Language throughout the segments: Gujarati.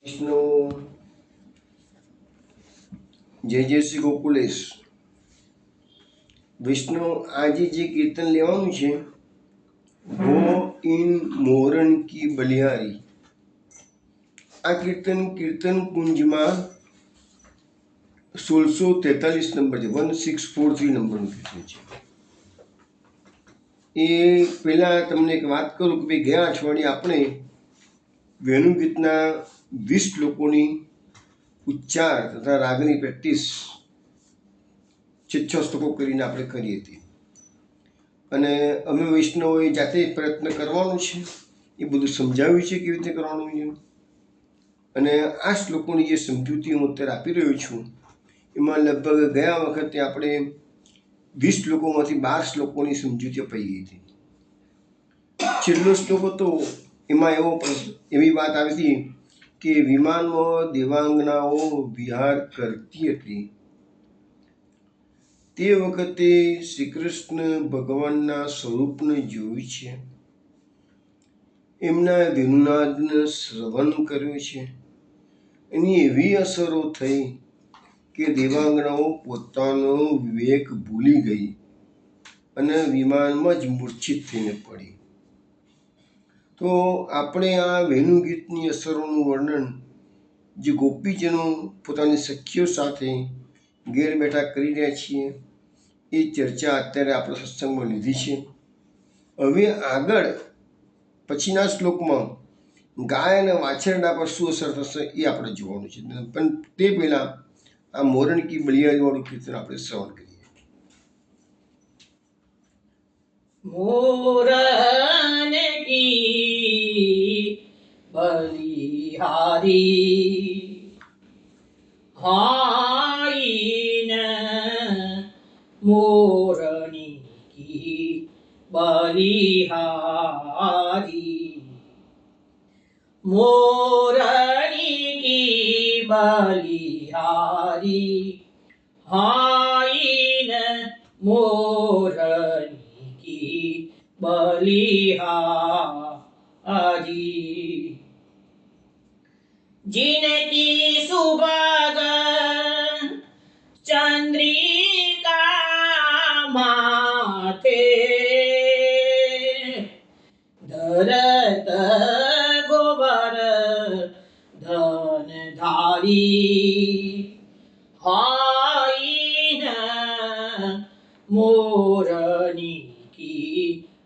વિષ્ણુ જય જય શ્રી ગોકુલેશ. વિષ્ણુ આજે જે કીર્તન લેવાનું છે, वो इन मोरन की बलिहारी. આ કીર્તન કુંજમાં 1643 નંબર છે, 1643 નંબરનું કીર્તન છે. એ પહેલાં તમને એક વાત કરું કે ભાઈ ગયા અઠવાડિયે આપણે વેણુ ગીતના 20 શ્લોકોની ઉચ્ચાર તથા રાગની પ્રેક્ટિસ 6 શ્લોકો કરીને આપણે કરી હતી. અને અમે વૈષ્ણવોએ જાતે પ્રયત્ન કરવાનો છે, એ બધું સમજાવ્યું છે કેવી રીતે કરવાનું છે. અને આ શ્લોકોની જે સમજૂતી હું અત્યારે આપી રહ્યો છું, એમાં લગભગ ગયા વખતે આપણે 20 શ્લોકોમાંથી 12 શ્લોકોની સમજૂતી અપાઈ ગઈ હતી. છેલ્લો શ્લોક હતો એમાં એવી વાત આવી હતી કે વિમાનમાં દેવાંગનાઓ વિહાર કરતી હતી. તે વખતે શ્રી કૃષ્ણ ભગવાનના સ્વરૂપને જોયું છે, એમના વિનુનાદને શ્રવણ કર્યું છે. એની એવી અસરો થઈ કે દેવાંગનાઓ પોતાનો વિવેક ભૂલી ગઈ અને વિમાનમાં જ મૂર્છિત થઈને પડી. તો આપણે આ વેણુ ગીતની અસરોનું વર્ણન જે ગોપીજનો પોતાની સખીઓ સાથે ઘેર બેઠા કરી રહ્યા છીએ, એ ચર્ચા અત્યારે આપણે સત્સંગમાં લીધી છે. હવે આગળ પછીના શ્લોકમાં ગાય અને વાછરડા પર શું અસર થશે એ આપણે જોવાનું છે. પણ તે પહેલાં આ મોરણ કી બલિયારીવાળું કીર્તન આપણે શ્રવણ કરીએ. मोरन की बलिहारी हाइन मोरनी की बलिहारी मोरनी की बलिहारी हाइन मोरनी बलिहारी जिनकी सुबह चंद्रिका माथे धरत गोबर धन धारी हाइन मोरनी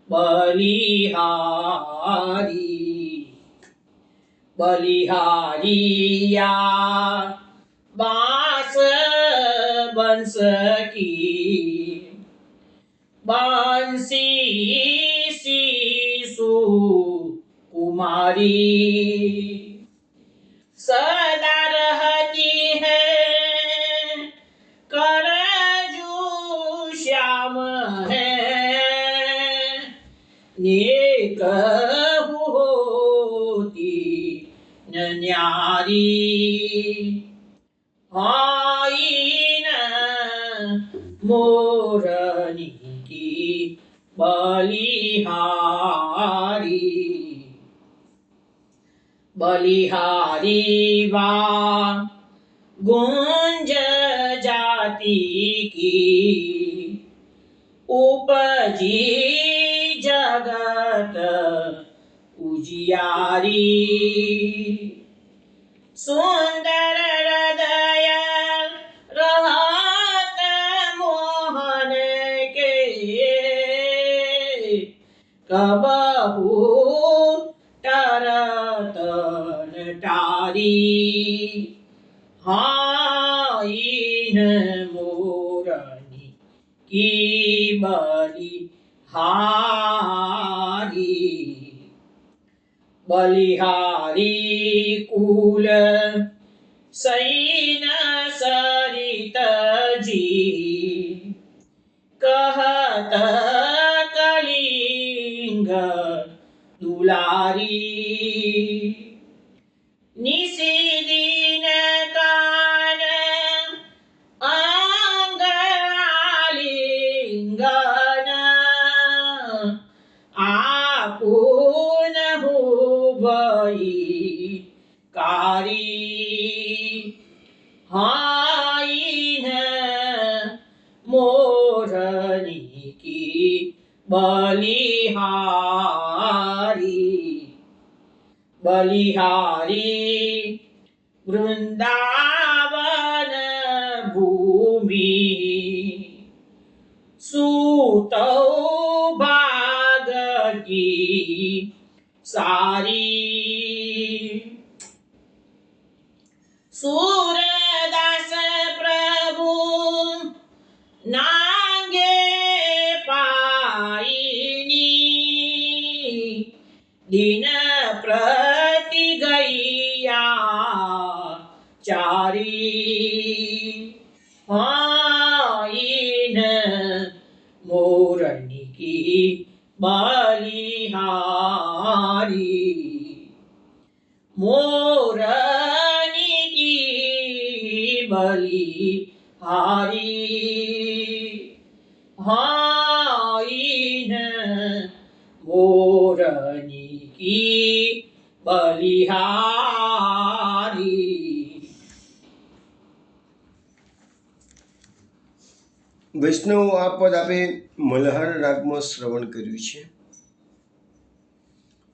बलिहारी बलिहारिया बांस बंस की बंसी शिशु कुमारी सदा रहती है करजू श्याम है एक होती न्यारी हाइन मोरनी की बलिहारी बलिहारी वा गुंज जाति की उपजी जगत उजियारी सुंदर हृदय रहत मोहन के कबहू टरत टारी हाइन मोरनी की बलिहारी बलिहारी कुल सैन सरित जी कहत कलिंग दुलारी निसी दिन कान आंगलिंगन आपून हुबई कारी हाइन मोरनी की बलिहारी वृंदावन भूमि सूतौ भाग की सारी सूरदास प्रभु नांगे पाइनी दिन प्रति गैया चारी आइन मोरनी की बलिहारी मोरनी की बलिहारी हाइन मोरनी की बलिहारी। વૈષ્ણવ આ પદ આપે મલ્હાર રાગમાં શ્રવણ કર્યું છે.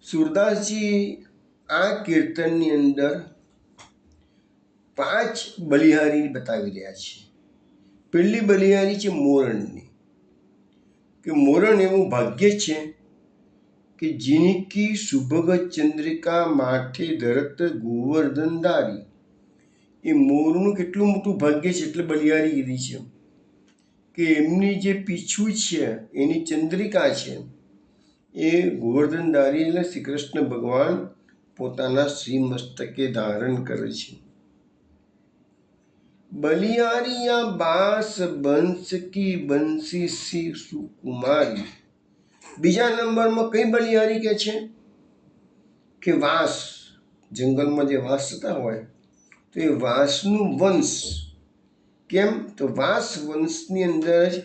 સુરદાસજી આ કીર્તનની અંદર 5 બલિહારી બતાવી રહ્યા છે. પહેલી બલિહારી છે મોરણની, કે મોરણ એવું ભાગ્ય છે કે જીનકી સુભગ ચંદ્રિકા માથે ધરત ગોવર્ધન ધારી. એ મોરનું કેટલું મોટું ભાગ્ય છે એટલે બલિહારી કીધી છે કે એમની જે પીછું છે એની ચંદ્રિકા છે એ ગોવર્ધનધારી એટલે શ્રી કૃષ્ણ ભગવાન પોતાના શ્રી મસ્તકે ધારણ કરે છે. બલિયારિયા બાસ બંશ કી બંસી સી સુકુમારી. બીજા નંબરમાં કઈ બલિહારી કે છે કે વાંસ, જંગલમાં જે વાંસ થતા હોય તો એ વાંસનું વંશ. કેમ તો વાંસ વંશની અંદર જ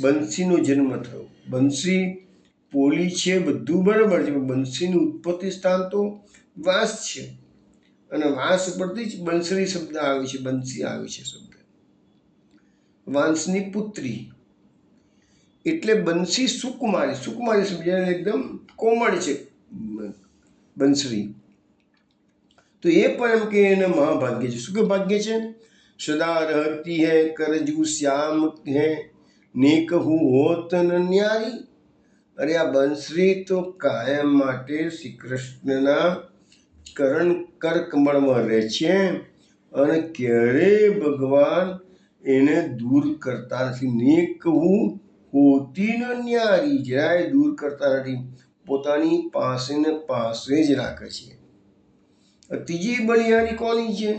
બંસીનો જન્મ થયો. બંસી પોલી છે બધું બરાબર છે, બંસીનું ઉત્પત્તિ સ્થાન તો વાંસ છે અને વાંસ પરથી જ બંસરી શબ્દ આવે છે, બંસી આવે છે શબ્દ. વાંસની પુત્રી એટલે બંસી સુકુમારી. સુકુમારી શબ્દ એકદમ કોમળ છે બંસરી. તો એ પણ એમ કે એને મહાભાગ્ય છે. શું કે ભાગ્ય છે? સદા રહતી હૈ કરજુ શ્યામ હૈ નેકહુ હોત ન ન્યારી. અરે આ બંસરી તો કાયમ માટે શ્રી કૃષ્ણના કરકમળમાં રહે છે અને ક્યારેય ભગવાન એને દૂર કરતા નથી. નેકહુ હોતી ન ન્યારી, જરાય દૂર કરતા નથી, પોતાની પાસે ને પાસે જ રાખે છે. ત્રીજી બલિહારી કોની છે?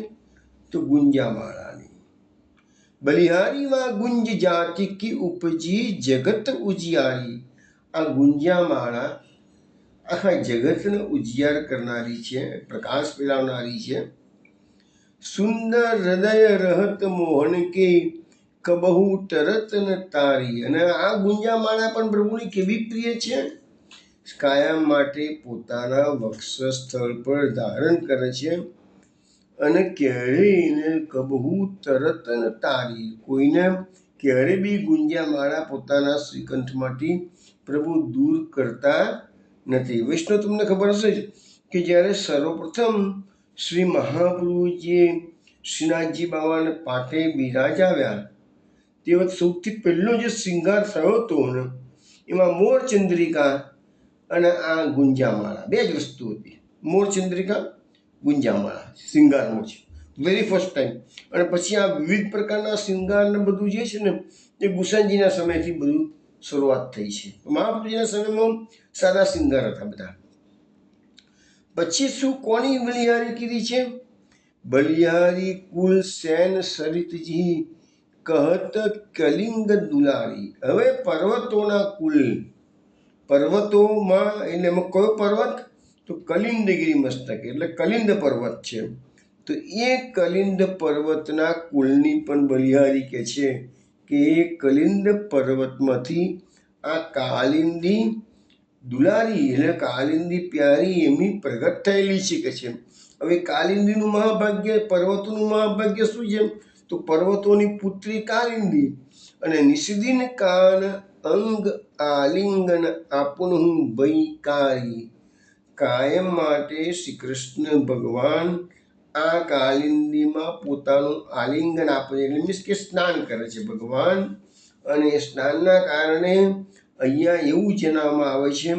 તો ગુંજામાળાની. બલિહારીમાં ગુંજ જાતિ કી ઉપજી જગત ઉજિયારી. આ ગુંજામાળા આખા જગતને ઉજિયાર કરનારી છે, પ્રકાશ ફેલાવનારી છે. સુંદર હૃદય રહત મોહન કે કબહુ તરત ન તારી. અને આ ગુંજામાળા પણ પ્રભુની કેવી પ્રિય છે, કાયમ માટે પોતાના વક્ષસ્થળ પર ધારણ કરે છે અને ક્યારેય એને કબહુ તરત ન તારી. કોઈને ક્યારે બી ગુંજામાળા પોતાના શ્રીકંઠમાંથી પ્રભુ દૂર કરતા નથી. વૈષ્ણવ તમને ખબર હશે જ કે જ્યારે સર્વપ્રથમ શ્રી મહાપ્રભુજીએ શ્રીનાથજી બાવાને પાટે બિરાજાવ્યા તે વખત સૌથી પહેલો જે શૃંગાર થયો હતો ને એમાં મોરચંદ્રિકા અને આ ગુંજામાળા બે જ વસ્તુ હતી. મોરચંદ્રિકા, ગુંજામાળા શૃંગારનું છે વેરી ફર્સ્ટ ટાઈમ. અને પછી આ વિવિધ પ્રકારના શૃંગારને બધું જે છે ને એ ગુસાઈજીના સમયથી બધું શરૂઆત થઈ છે. મહાપ્રભુજીના સમયમાં સાદા શૃંગાર હતા બધા. પછી શું કોની બલિહારી કીધી છે? બલિહારી કુલ સેન સરિતજી કહત કલિંગ દુલારી. હવે પર્વતોના કુલ, પર્વતોમાં એટલે એમાં કયો પર્વત? તો કલિંદગીરી મસ્તક એટલે કલિંદ પર્વત છે. તો એ કલિંદ પર્વતના કુલની પણ બલિહારી કે છે કે એ કલિંદ પર્વતમાંથી આ કાલિંદી દુલારી એટલે કાલિંદી પ્યારી એમની પ્રગટ થયેલી છે કે છે. હવે કાલિંદીનું મહાભાગ્ય, પર્વતોનું મહાભાગ્ય શું છે? તો પર્વતોની પુત્રી કાલિંદી અને નિષદિન કાન અંગ આલિંગન આપુન ભયકારી. કાયમ માટે શ્રી કૃષ્ણ ભગવાન આ કાલિંદીમાં પોતાનું આલિંગન આપે છે, એટલે મીન્સ કે સ્નાન કરે છે ભગવાન. અને સ્નાનના કારણે અહીંયા એવું જણાવવામાં આવે છે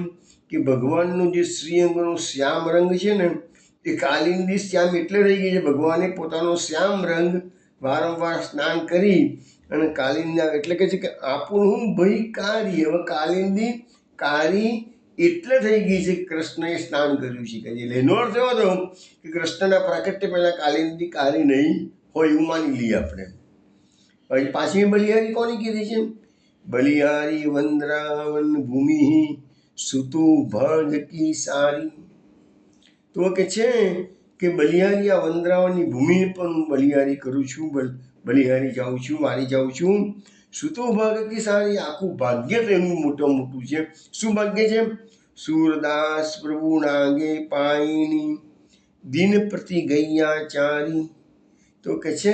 કે ભગવાનનું જે શ્રીઅંગનો શ્યામ રંગ છે ને, એ કાલિંદી શ્યામ એટલે રહી ગઈ છે. ભગવાને પોતાનો શ્યામ રંગ વારંવાર સ્નાન કરી અને કાલિંદી એટલે કે છે કે આપું હું ભય કારી. હવે કાલિંદી કારી એટલે થઈ ગઈ છે કૃષ્ણએ સ્નાન કર્યું છે કે એનો અર્થ એવો હતો કે કૃષ્ણના પ્રાકટ્ય પહેલા કાલિંદી કારી નહીં હોય એવું માની લઈએ આપણે. હવે પાછી બલિહારી કોની કીધી છે? બલિહારી વંદ્રાવન ભૂમિ સુતુ ભાગકી સારી. તો કે છે કે બલિહારી આ વંદ્રાવનની ભૂમિ પણ હું બલિહારી કરું છું, બલિહારી જાઉં છું, મારી જાઉં છું. સુતો ભાગકી સારી, આખું ભાગ્ય તો એનું મોટું છે. શું ભાગ્ય છે? સૂરદાસ પ્રભુ નાગે પાઈની દિન પ્રતિ ગૈયા ચારી. તો કે છે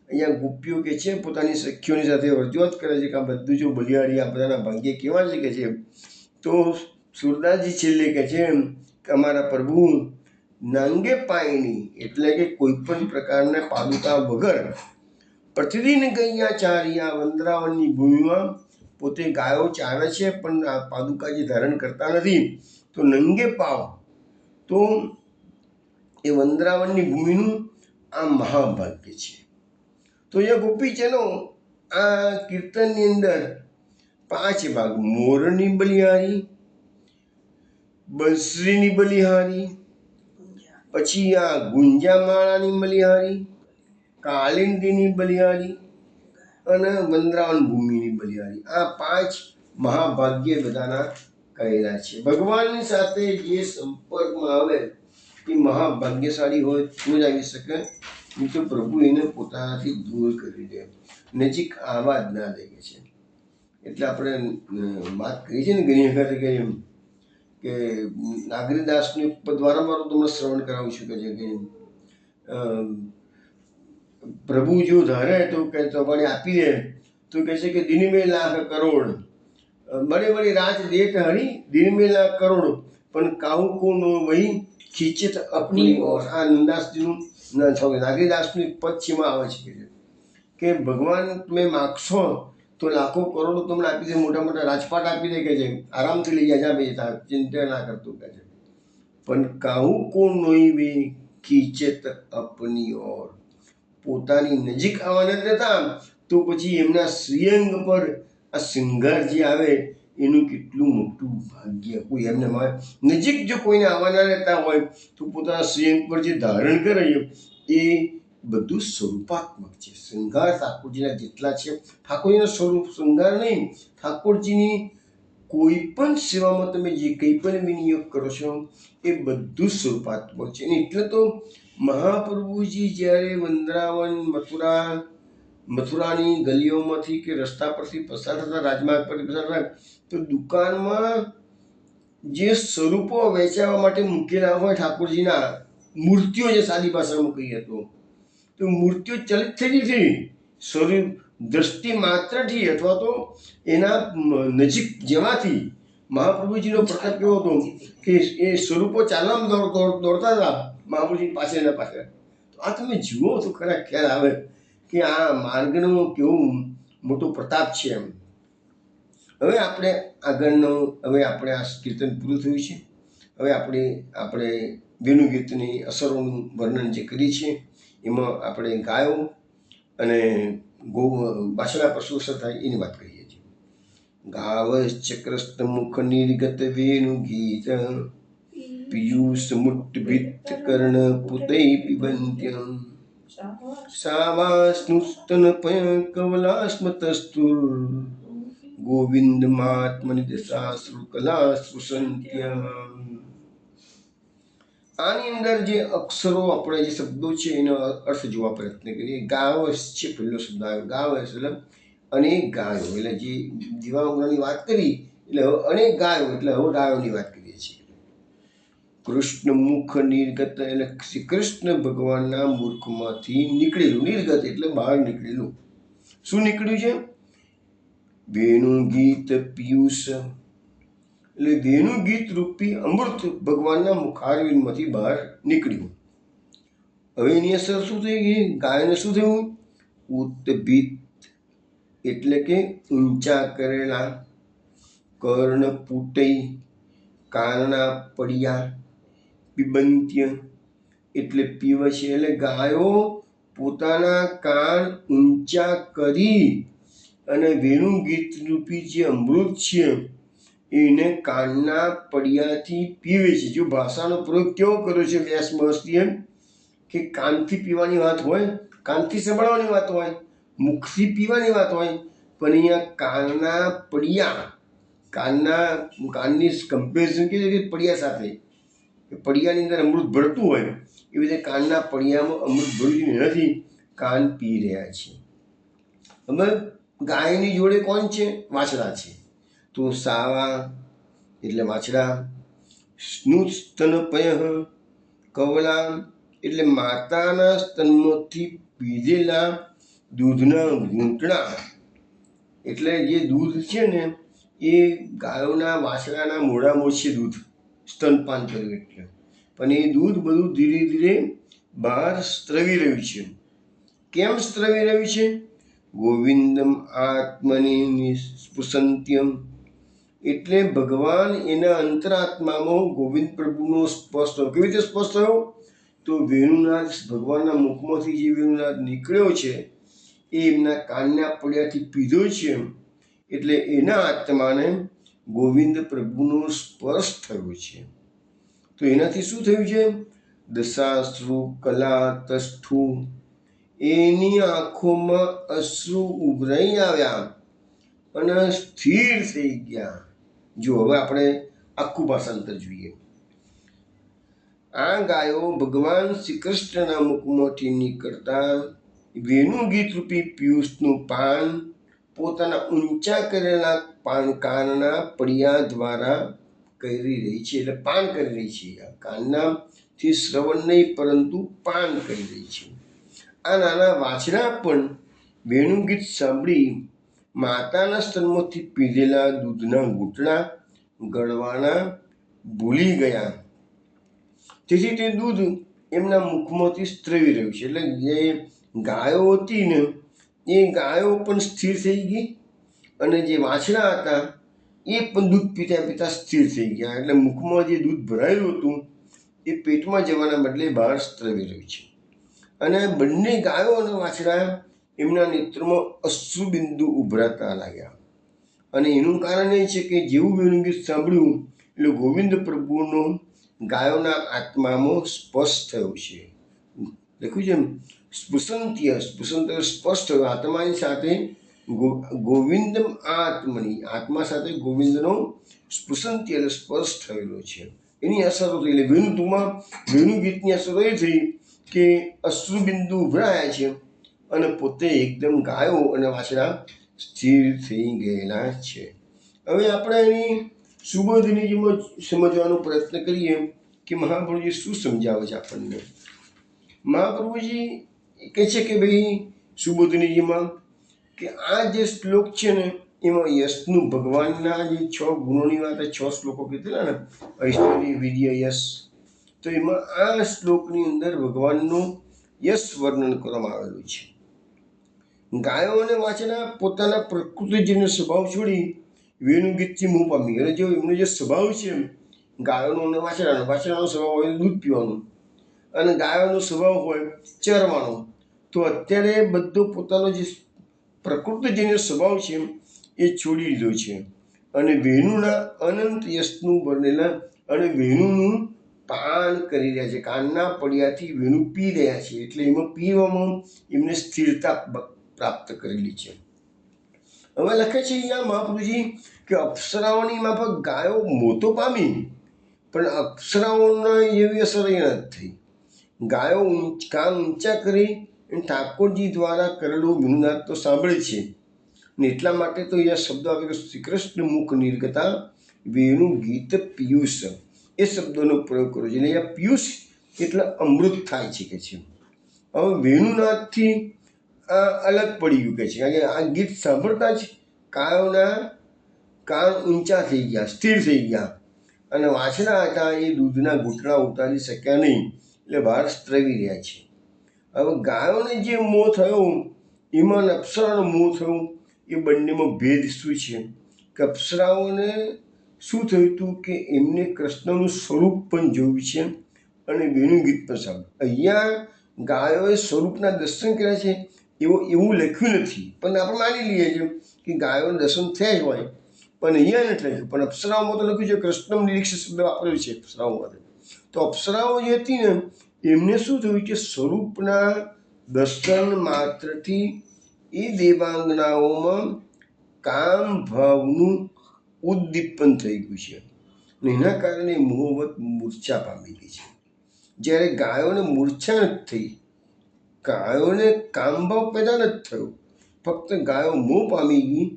અહીંયા ગોપીઓ કે છે પોતાની સખીઓની સાથે રજૂઆત કરે છે કે આ બધું જો બલિહારી આ બધાના ભાગ્ય કેવા છે કે છે. તો સૂરદાસજી છેલ્લે કે છે કે અમારા પ્રભુ નાંગે પાયની એટલે કે કોઈ પણ પ્રકારના પાદુકા વગર પ્રતિદિન ગૈયા ચારી, આ વંદ્રાવનની ભૂમિમાં પોતે ગાયો ચારે છે પણ આ પાદુકાજી ધારણ કરતા નથી. તો નંગે પાવ, તો એ વંદ્રાવનની ભૂમિનું આ મહાભાગ્ય છે. તો એ ગોપીજનો આ કીર્તનની અંદર 5 ભાગ: મોરની બલિહારી, બંસરીની બલિહારી, પછી આ ગુંજામાળાની બલિહારી, કાલિંદીની બલિહારી અને વંદ્રાવન ભૂમિની બલિહારી. આ 5 મહાભાગ્ય બધાના કહેલા છે. ભગવાનની સાથે જે સંપર્કમાં આવે એ મહાભાગ્યશાળી હોય તો જ આવી શકે, નહીં તો પ્રભુ એને પોતાનાથી દૂર કરી દે, નજીક આવવા જ ના દે છે. એટલે આપણે વાત કરી છે ને ઘણી વખત કે નાગરીદાસનું પદ વારંવાર તમને શ્રવણ કરાવું છું કે છે કે પ્રભુ જો ધારે તો કે તમારે આપી દે, તો કહે છે કે દિન में लाख करोड़ बड़े बड़े राज देत हरी, दिन में लाख करोड़ પણ કાહુ કો નો વહી ખીચત अपनी ओर. આ નંદાસજીનું નાગરીદાસનું પદ છેમાં આવે છે કે ભગવાન તમે માગશો તો લાખો કરોડો તમને આપી દે, મોટા મોટા રાજપાટ આપી દે કે છે, આરામથી લઈ જાય બેટા, ચિંતા ના કરતું કે છે. પણ કાહુ કો નોઈ વે ખીચત अपनी ओर, પોતાની નજીક આવવા નથી દેતા. તો પછી એમના શ્રીઅંગ પર આ શૃંગાર જે આવે એનું કેટલું મોટું ભાગ્ય. કોઈ એમને નજીક જો કોઈને આવવા ના રહેતા હોય તો પોતાના શ્રીઅંગ પર જે ધારણ કરે એ બધું સ્વરૂપાત્મક છે. શૃંગાર ઠાકોરજીના જેટલા છે, ઠાકોરજીના સ્વરૂપ શૃંગાર નહીં, ઠાકોરજીની કોઈ પણ સેવામાં તમે જે કંઈ પણ વિનિયોગ કરો છો એ બધું સ્વરૂપાત્મક છે. એટલે તો મહાપ્રભુજી જ્યારે વૃંદાવન મથુરાની ગલીઓમાંથી કે રસ્તા પરથી પસાર થતા, રાજમાર્ગ પરથી પસાર થતા, તો દુકાનમાં જે સ્વરૂપો વેચાવા માટે મૂકેલા હોય ઠાકોરજીના મૂર્તિઓ, જે સાદી ભાષામાં કહીએ તો મૂર્તિઓ ચલિત થઈ હતી સ્વરૂપ દ્રષ્ટિ માત્રથી અથવા તો એના નજીક જવાથી. મહાપ્રભુજીનો પ્રતાપ કેવો હતો કે એ સ્વરૂપો ચાલવામાં દોડતા હતા મહાપ્રભુજી પાછળ. તો આ તમે જુઓ તો ખરા ખ્યાલ આવે કે આ માર્ગનો કેવો મોટો પ્રતાપ છે એમ. હવે આપણે આ કીર્તન પૂરું થયું છે. હવે આપણે વેણુ ગીતની અસરોનું વર્ણન જે કરી છે એમાં આપણે ગાયો અને વાસણા પશુ અસર થાય એની વાત કરીએ છીએ. ગાવસ ચક્રસ્થ મુખ નિર્ગત વેણુ ગીત, પિયુષ મુટ્ટભિત કર્ણ પુતૈ પિબંત્યમ, સાવાસ્નુસ્તન પય કવલાસ્મતસ્તુર, ગોવિંદ માત્મનિદશાશ્રુ કલા સ્પૃશંત્યમ. આની અંદર જે અક્ષરો આપણે જે શબ્દો છે એનો અર્થ જોવા પ્રયત્ન કરીએ. ગાવસ છે પહેલો શબ્દ આવ્યો. ગાવસ એટલે અનેક ગાયો, એટલે જે દિવાંગોની વાત કરી એટલે અનેક ગાયો એટલે હવે ગાયોની વાત કરીએ છીએ. કૃષ્ણ મુખ નિર્ગત એટલે શ્રી કૃષ્ણ ભગવાનના મુખમાંથી નીકળેલું. નિર્ગત એટલે બહાર નીકળેલું. શું નીકળ્યું છે? વેણુ ગીત પિયુષ એટલે વેણુ ગીત રૂપી અમૃત ભગવાનના મુખારવિંદમાંથી બહાર નીકળ્યું. હવે એની અસર શું થઈ ગઈ? ગાયને શું થયું? ઉત્તભિત એટલે કે ઊંચા કરેલા, કર્ણ પૂટઈ કાનના પડ્યા, પિબંત્ય એટલે પીવે છે. એટલે ગાયો પોતાના કાન ઊંચા કરી અને વેણુ ગીત રૂપી જે અમૃત છે એને કાનના પડિયાથી પીવે છે. જો ભાષાનો પ્રયોગ કેવો કર્યો છે વ્યાસ મહર્ષિએ કે કાનથી પીવાની વાત હોય, કાનથી સંભળવાની વાત હોય, મુખથી પીવાની વાત હોય, પણ અહીંયા કાનના પડિયા, કાનની કમ્પેરિઝન કે પડિયા સાથે, પડિયાની અંદર અમૃત ભળતું હોય એવી રીતે કાનના પડિયામાં અમૃત ભળ્યું એનાથી કાન પી રહ્યા છે. હવે ગાયની જોડે કોણ છે? વાછડા છે. તો સાવા એટલે વાછડા, સ્નુત સ્તનપય કવલા એટલે માતાના સ્તનમાંથી પીધેલા દૂધના ઘૂંટણા, એટલે જે દૂધ છે ને એ ગાયોના વાછડાના મોઢામાં છે દૂધ, સ્તનપાન કર્યું એટલે. પણ એ દૂધ બધું ધીરે ધીરે બહાર સ્ત્રવી રહ્યું છે. કેમ સ્ત્રવી રહ્યું છે? ગોવિંદમ આત્મની સ્પૃશંત્યમ એટલે ભગવાન એના અંતરાત્મામાં ગોવિંદ પ્રભુનો સ્પર્શ થયો. કેવી રીતે સ્પર્શ થયો? તો વેણુનાદ ભગવાનના મુખમાંથી જે વેણુનાદ નીકળ્યો છે એ એમના કાનના પડ્યાથી પીધો છે, એટલે એના આત્માને ગોવિંદ પ્રભુનો સ્પર્શ થયો છે. તો એનાથી શું થયું છે? દશાશ્રુ કલા તષ્ઠુ એની આંખોમાં અશ્રુ ઉભરાઈ આવ્યા અને સ્થિર થઈ ગયા. જો હવે આપણે આખું ભાષાંતર જોઈએ. આ ગાયો ભગવાન શ્રી કૃષ્ણના મુખમાંથી નીકળતા વેણુ ગીત રૂપી પિયુષનું પાન પોતાના ઊંચા કરેલા કાનના પડિયા દ્વારા કરી રહી છે. એટલે પાન કરી રહી છે. કાનનાથી શ્રવણ નહીં પરંતુ પાન કરી રહી છે. આ નાના વાછડા પણ વેણુ ગીત સાંભળી માતાના સ્તનમાંથી પીધેલા દૂધના ઘૂંટણા ગળવાના ભૂલી ગયા. તેથી તે દૂધ એમના મુખમાંથી સ્ત્રવી રહ્યું છે. એટલે જે ગાયો હતી ને એ ગાયો પણ સ્થિર થઈ ગઈ અને જે વાછડા હતા એ પણ દૂધ પીતા પીતા સ્થિર થઈ ગયા. એટલે મુખમાં જે દૂધ ભરાયેલું હતું એ પેટમાં જવાના બદલે બહાર સ્ત્રવી રહ્યું છે. અને બંને ગાયો અને વાછડા એમના નેત્રમાં અશ્રુબિંદુ ઉભરાતા લાગ્યા. અને એનું કારણ એ છે કે જેવું વેણુ ગીત સાંભળ્યું એટલે ગોવિંદ પ્રભુનો ગાયોના આત્મામાં સ્પર્શ થયો છે. લખ્યું છે સ્પૃશંત્ય, સ્પૃશંત્ય સ્પર્શ થયો આત્માની સાથે. ગોવિંદમ આત્મની આત્મા સાથે ગોવિંદનો સ્પૃશંત્ય એટલે સ્પર્શ થયેલો છે. એની અસરો થઈ. એટલે વેણુમાં વેણુ ગીતની અસરો એ થઈ કે અશ્રુબિંદુ ઉભરાયા છે અને પોતે એકદમ ગાયો અને વાછડા સ્થિર થઈ ગયેલા છે. હવે આપણે એની સુબોધનીજીમાં સમજવાનો પ્રયત્ન કરીએ કે મહાપ્રભુજી શું સમજાવે છે આપણને. મહાપ્રભુજી કહે છે કે ભાઈ સુબોધનીજીમાં કે આ જે શ્લોક છે ને એમાં યશનું ભગવાનના જે 6 ગુણોની વાત 6 શ્લોકો કીધેલા ને, ઐશ્વર્ય વિદ્ય યશ, તો એમાં આ શ્લોકની અંદર ભગવાનનું યશ વર્ણન કરવામાં આવેલું છે. ગાયો અને વાછડા પોતાના પ્રકૃતિજન્ય સ્વભાવ છોડી વેણુ ગીતથી મોહ પામી. એટલે જો એમનો જે સ્વભાવ છે ગાયોનો અને વાછડાનો સ્વભાવ હોય દૂધ પીવાનું અને ગાયોનો સ્વભાવ હોય ચરવાનો, તો અત્યારે બધો પોતાનો જે પ્રકૃતિજન્ય સ્વભાવ છે એ છોડી દીધો છે અને વેણુના અનંત યશનું વર્ણેલા અને વેણુનું પાન કરી રહ્યા છે. કાનના પડિયાથી વેણુ પી રહ્યા છે. એટલે એમાં પીવામાં એમને સ્થિરતા પ્રાપ્ત કરેલી છે. હવે લખે છે અહીંયા મહાપ્રભુજી કે અપ્સરાઓની માફક ગાયો મોતો પામી, પણ અપ્સરાઓના એવી અસર એ નથી થઈ. ગાયો કાન ઊંચા કરી ઠાકોરજી દ્વારા કરેલું વેણુનાદ તો સાંભળે છે ને એટલા માટે તો અહીંયા શબ્દ આવે કે શ્રી કૃષ્ણ મુખ નિર્ગતા વેણુ ગીત પિયુષ એ શબ્દનો પ્રયોગ કર્યો છે. અને અહીંયા પિયુષ એટલે અમૃત થાય છે કે છે. હવે વેણુનાથથી આ અલગ પડી ગયું કે છે, કારણ કે આ ગીત સાંભળતા જ કાયોના કાન ઊંચા થઈ ગયા, સ્થિર થઈ ગયા, અને વાછડા હતા એ દૂધના ઘૂંટડા ઉતારી શક્યા નહીં, એટલે બહાર સ્ત્રવી રહ્યા છે. હવે ગાયોને જે મોહ થયો એમાં અપ્સરાનો મોહ થયો. એ બંનેમાં ભેદ શું છે કે અપ્સરાઓને શું થયું હતું કે એમને કૃષ્ણનું સ્વરૂપ પણ જોયું છે અને વેણુ ગીત પણ સાંભળ્યું. અહીંયા ગાયોએ સ્વરૂપના દર્શન કર્યા છે એવું લખ્યું નથી, પણ આપણે માની લઈએ છીએ કે ગાયોના દર્શન થયા જ હોય, પણ અહીંયા નથી લખ્યું. પણ અપ્સરાઓમાં તો લખ્યું છે, કૃષ્ણ નિરીક્ષ શબ્દ વાપર્યો છે અપ્સરાઓમાં. તો અપ્સરાઓ જે હતી ને એમને શું થયું કે સ્વરૂપના દર્શન માત્રથી એ દેવાંગનાઓમાં કામ ભાવનું ઉદ્દીપન થઈ ગયું છે, અને એના કારણે મોહવત મૂર્છા પામી ગઈ છે. જ્યારે ગાયોને મૂર્છા નથી થઈ, ગાયોને કામભાવ પેદા નથી થયો, ફક્ત ગાયો મોહ પામી ગઈ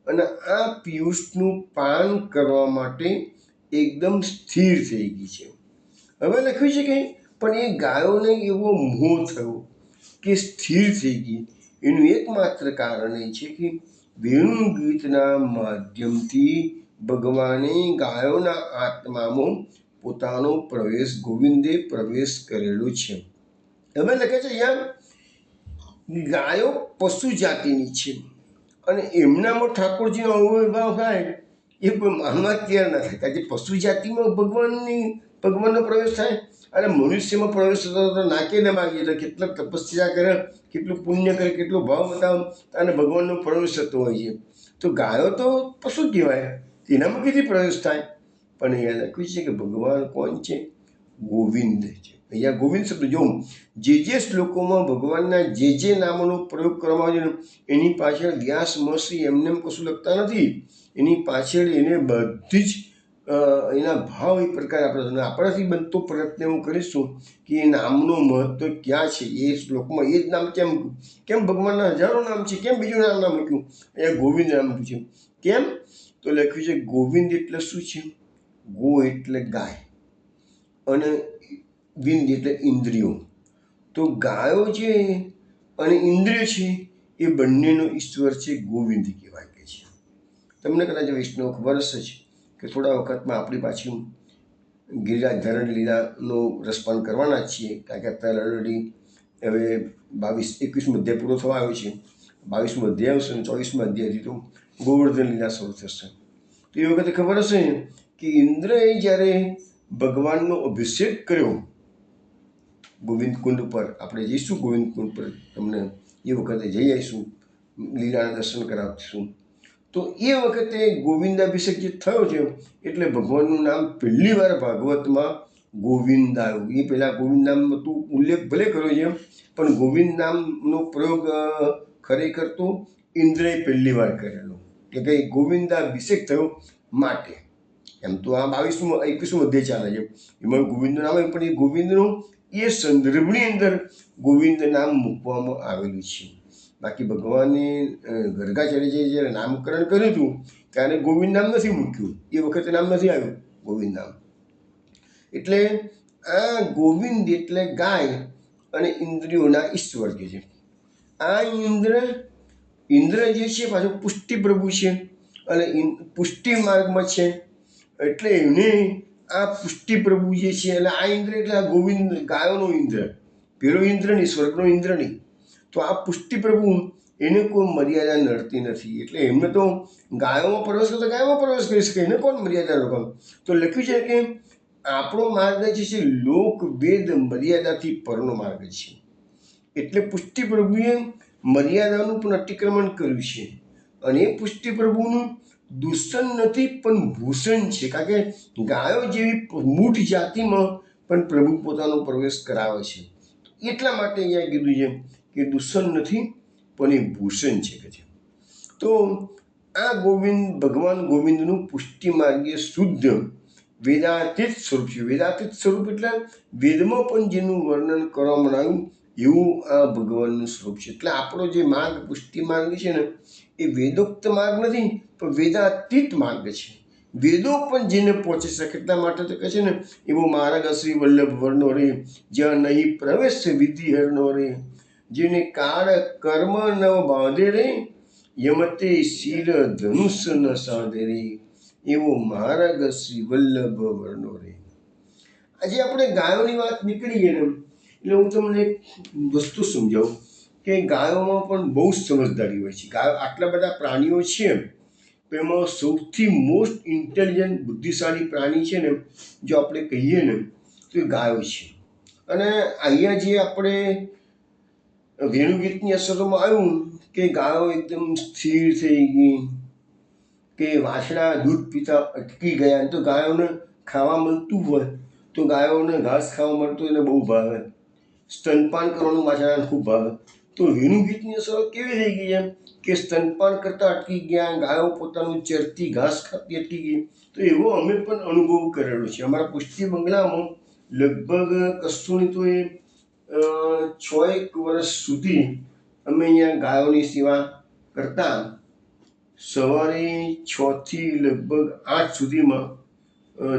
અને આ પિયુષનું પાન કરવા માટે એકદમ સ્થિર થઈ ગઈ છે. હવે લખ્યું છે કે પણ એ ગાયોને એવો મોહ થયો કે સ્થિર થઈ ગઈ, એનું એકમાત્ર કારણ એ છે કે વેણુ ગીતના માધ્યમથી ભગવાને ગાયોના આત્મામાં પોતાનો પ્રવેશ, ગોવિંદે પ્રવેશ કરેલો છે. હવે લખે છે અહીંયા ગાયો પશુ જાતિની છે અને એમનામાં ઠાકોરજીનો આવિર્ભાવ થાય એ કોઈ માનવા તૈયાર ના થાય, કારણ કે પશુ જાતિમાં ભગવાનનો પ્રવેશ થાય અને મનુષ્યમાં પ્રવેશ થતો તો નાકે દબાવીએ તો કેટલો તપસ્યા કરે, કેટલું પુણ્ય કરે, કેટલો ભાવ બતાવે અને ભગવાનનો પ્રવેશ થતો હોય છે. તો ગાયો તો પશુ કહેવાય, તેનામાં કીધી પ્રવેશ થાય. પણ અહીંયા લખ્યું છે કે ભગવાન કોણ છે? ગોવિંદ છે. અહીંયા ગોવિંદ શબ્દ જો જે શ્લોકોમાં ભગવાનના જે નામોનો પ્રયોગ કરવામાં આવે છે એની પાછળ વ્યાસ મહર્ષિ એમને કશું લખતા નથી. એની પાછળ એને બધી જ એના ભાવ એ પ્રકારે આપણાથી બનતો પ્રયત્ન એવું કરીશું કે એ નામનું મહત્વ ક્યાં છે, એ શ્લોકમાં એ જ નામ કેમ ભગવાનના હજારો નામ છે, કેમ બીજું નામ લખ્યું? અહીંયા ગોવિંદ નામ લખ્યું છે. કેમ? તો લખ્યું છે ગોવિંદ એટલે શું છે? ગો એટલે ગાય અને વિંદ એટલે ઇન્દ્રિયો. તો ગાયો છે અને ઇન્દ્રિય છે એ બંનેનો ઈશ્વર છે, ગોવિંદ કહેવાય કે છે. તમને કદાચ વૈષ્ણવ ખબર હશે જ કે થોડા વખતમાં આપણી પાછું ગિરિરાજ ધરણ લીલાનો રસપાન કરવાના છીએ, કારણ કે અત્યારે ઓલરેડી હવે 21મો અધ્યાય પૂરો થવા આવ્યો છે. 22મો અધ્યાય આવશે અને 24મો અધ્યાયથી તો ગોવર્ધન લીલા શરૂ થશે. તો એ વખતે ખબર હશે કે ઇન્દ્રએ જ્યારે ભગવાનનો અભિષેક કર્યો ગોવિંદ કુંડ પર, આપણે જઈશું ગોવિંદ કુંડ પર, તમને એ વખતે જઈ આવીશું, લીલાના દર્શન કરાવીશું. તો એ વખતે ગોવિંદાભિષેક જે થયો છે એટલે ભગવાનનું નામ પહેલી વાર ભાગવતમાં ગોવિંદ આવ્યું. એ પહેલાં ગોવિંદ નામનો તું ઉલ્લેખ ભલે કર્યો છે, પણ ગોવિંદ નામનો પ્રયોગ ખરેખર તો ઇન્દ્રએ પહેલી વાર કરેલો, કે કંઈ ગોવિંદાભિષેક થયો માટે. એમ તો આ 21મો અધ્યાય ચાલે છે, એમાં ગોવિંદનું નામ પણ એ ગોવિંદનું એ સંદર્ભની અંદર ગોવિંદ નામ મૂકવામાં આવેલું છે. બાકી ભગવાને ગર્ગાચાર્યજીએ જ્યારે નામકરણ કર્યું હતું ત્યારે ગોવિંદ નામ નથી મૂક્યું, એ વખતે નામ નથી આવ્યું ગોવિંદ નામ. એટલે આ ગોવિંદ એટલે ગાય અને ઇન્દ્રિયોના ઈશ્વર કે છે. આ ઇન્દ્ર જે છે પાછો પુષ્ટિ પ્રભુ છે અને પુષ્ટિ માર્ગમાં છે, એટલે એને આ પુષ્ટિ પ્રભુ જે છે એટલે આ ઇન્દ્ર એટલે આ ગોવિંદ, ગાયોનો ઇન્દ્ર, પેલો ઇન્દ્ર નહીં, સ્વર્ગનો ઇન્દ્ર નહીં. તો આ પુષ્ટિ પ્રભુ એને કોઈ મર્યાદા નડતી નથી, એટલે એમને તો ગાયોમાં પ્રવેશ કરતો ગાયોમાં પ્રવેશ કરી શકે, એને કોણ મર્યાદા રોકાણ? તો લખ્યું છે કે આપણો માર્ગ જે છે લોક વેદ મર્યાદાથી પરનો માર્ગ છે. એટલે પુષ્ટિ પ્રભુએ મર્યાદાનું પણ અતિક્રમણ કર્યું છે, અને એ પુષ્ટિ પ્રભુનું દૂષણ નથી પણ ભૂષણ છે, કારણ કે ગાયો જેવી મૂઢ જાતિમાં પણ પ્રભુ પોતાનો પ્રવેશ કરાવે છે. એટલા માટે અહીંયા કીધું છે કે દૂષણ નથી પણ એ ભૂષણ છે કે છે. તો આ ગોવિંદ, ભગવાન ગોવિંદનું પુષ્ટિ માર્ગીય શુદ્ધ વેદાતીત સ્વરૂપ છે. વેદાતીત સ્વરૂપ એટલે વેદમાં પણ જેનું વર્ણન કરવામાં આવ્યું એવું આ ભગવાનનું સ્વરૂપ છે. એટલે આપણો જે માર્ગ પુષ્ટિ માર્ગ છે ને એ વેદોક્ત માર્ગ નથી પણ વેદાતીત માર્ગ છે. વેદો પણ જેને પહોંચી શકે એટલા માટે તો કહે છે ને, એવો માર્ગ શ્રી વલ્લભ વર્ણો રે, જ્યાં નહીં પ્રવેશ વિધિ હરનો રે, જેને કાળ કર્મ ન બાંધે રે, યમતે શિર ધનુષ ન સાધે રે, એવો માર્ગ શ્રી વલ્લભ વર્ણો રે. આજે આપણે ગાયોની વાત નીકળી ગઈ ને, એટલે હું તમને એક વસ્તુ સમજાવું કે ગાયોમાં પણ બહુ સમજદારી હોય છે. ગાયો આટલા બધા પ્રાણીઓ છે, તો એમાં સૌથી મોસ્ટ ઇન્ટેલિજન્ટ બુદ્ધિશાળી પ્રાણી છે ને, જો આપણે કહીએ ને, તો એ ગાયો છે. અને અહીંયા જે આપણે વેણુગીતની અસરોમાં આવ્યું કે ગાયો એકદમ સ્થિર થઈ ગઈ, કે વાછડા દૂધ પીતા અટકી ગયા. તો ગાયોને ખાવા મળતું હોય તો ગાયોને ઘાસ ખાવા મળતું એને બહુ ભાવે, સ્તનપાન કરવાનું વાછડાને ખૂબ ભાવે. તો વેણુગીતની અસરો કેવી થઈ ગઈ એમ કે સ્તનપાન કરતા અટકી ગયા, ગાયો પોતાનું ચરતી ઘાસ ખાતી અટકી ગઈ. તો એવો અમે પણ અનુભવ કરેલો છે. અમારા પુષ્ટિ બંગલામાં લગભગ કશું નહીં તો એ 6 વર્ષ સુધી અમે અહીંયા ગાયોની સેવા કરતા. સવારે 6 થી લગભગ 8 સુધીમાં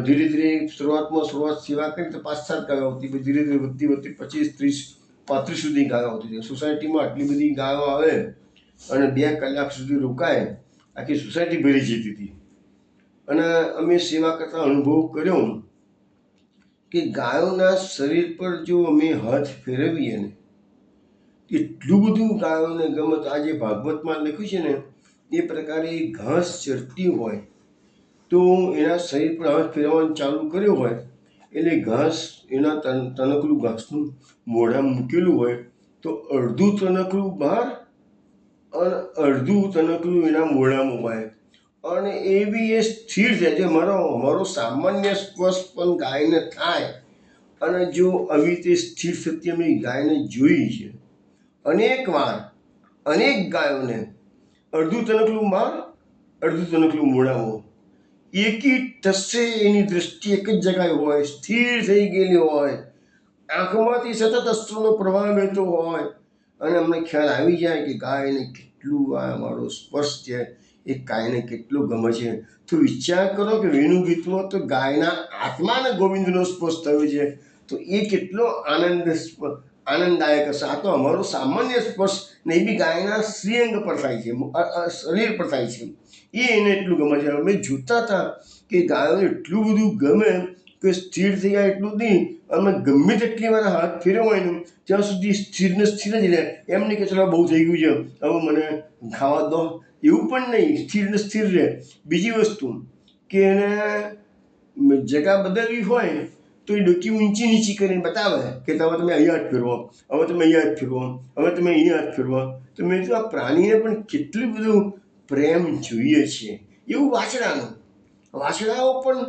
ધીરે ધીરે શરૂઆત સેવા કરી તો 5-7 ગાયો આવતી, પછી ધીરે ધીરે વધતી 25-30-35 સુધી ગાયો આવતી. સોસાયટીમાં આટલી બધી ગાયો આવે અને 2 કલાક સુધી રોકાય, આખી સોસાયટી ભરી જતી હતી. અને અમે સેવા કરતા અનુભવ કર્યો કે ગાયોના શરીર પર જો અમે હાથ ફેરવીએ ને, એટલું બધું ગાયોને ગમે. તો આજે ભાગવતમાં લખ્યું છે ને, એ પ્રકારે ઘાસ ચરતી હોય તો એના શરીર પર હાથ ફેરવવાનું ચાલુ કર્યો હોય એટલે ઘાસ એના તનકલું ઘાસનું મોઢામાં મૂકેલું હોય તો અડધું તનકલું બહાર અને અડધું તનકલું એના મોઢામાં હોય. અને એ બી એ સ્થિર છે. જે અમારો સામાન્ય સ્પર્શ પણ ગાયને થાય, અને જો આવી રીતે સ્થિર થતી અમે ગાયને જોઈ છે. અનેક ગાયોને અડધું તનકલું બહાર, અડધું તનકલું મોઢામાં, એકી ટસે એની દ્રષ્ટિ એક જ જગ્યાએ હોય, સ્થિર થઈ ગયેલી હોય, આંખમાંથી સતત અશ્રુનો પ્રવાહ વહેતો હોય. અને અમને ખ્યાલ આવી જાય કે ગાયને કેટલું આ અમારો સ્પર્શ છે, એ ગાયને કેટલું ગમે છે. તો વિચાર કરો કે વેણુગીતમાં તો ગાયના આત્માને ગોવિંદનો સ્પર્શ થયો છે, તો એ કેટલો આનંદદાયક હશે. આ તો અમારો સામાન્ય સ્પર્શ નહીં, બી ગાયના શ્રીઅંગ પર થાય છે, શરીર પર થાય છે. એ એને એટલું ગમે છે. અમે જોતા હતા કે ગાયોને એટલું બધું ગમે કે સ્થિર થઈ જાય એટલું નહીં. અમે ગમે તેટલી વાર હાથ ફેરવ્યો હોય ને ત્યાં સુધી સ્થિરને સ્થિર જ રહે. એમ નહીં કે ચલો બહુ થઈ ગયું છે હવે મને ખાવા દો, એવું પણ નહીં. સ્થિરને સ્થિર રહે. બીજી વસ્તુ કે એને જગા બદલવી હોય તો એ ડોકી ઊંચી નીચી કરીને બતાવે કે તમે અહીંયા જ ફેરવો, હવે તમે અહીંયા જ ફેરવો, હવે તમે અહીંયા જ ફેરવો. તો મેં તો આ પ્રાણીને પણ કેટલું બધું પ્રેમ જોઈએ છે. એવું વાછડાઓ પણ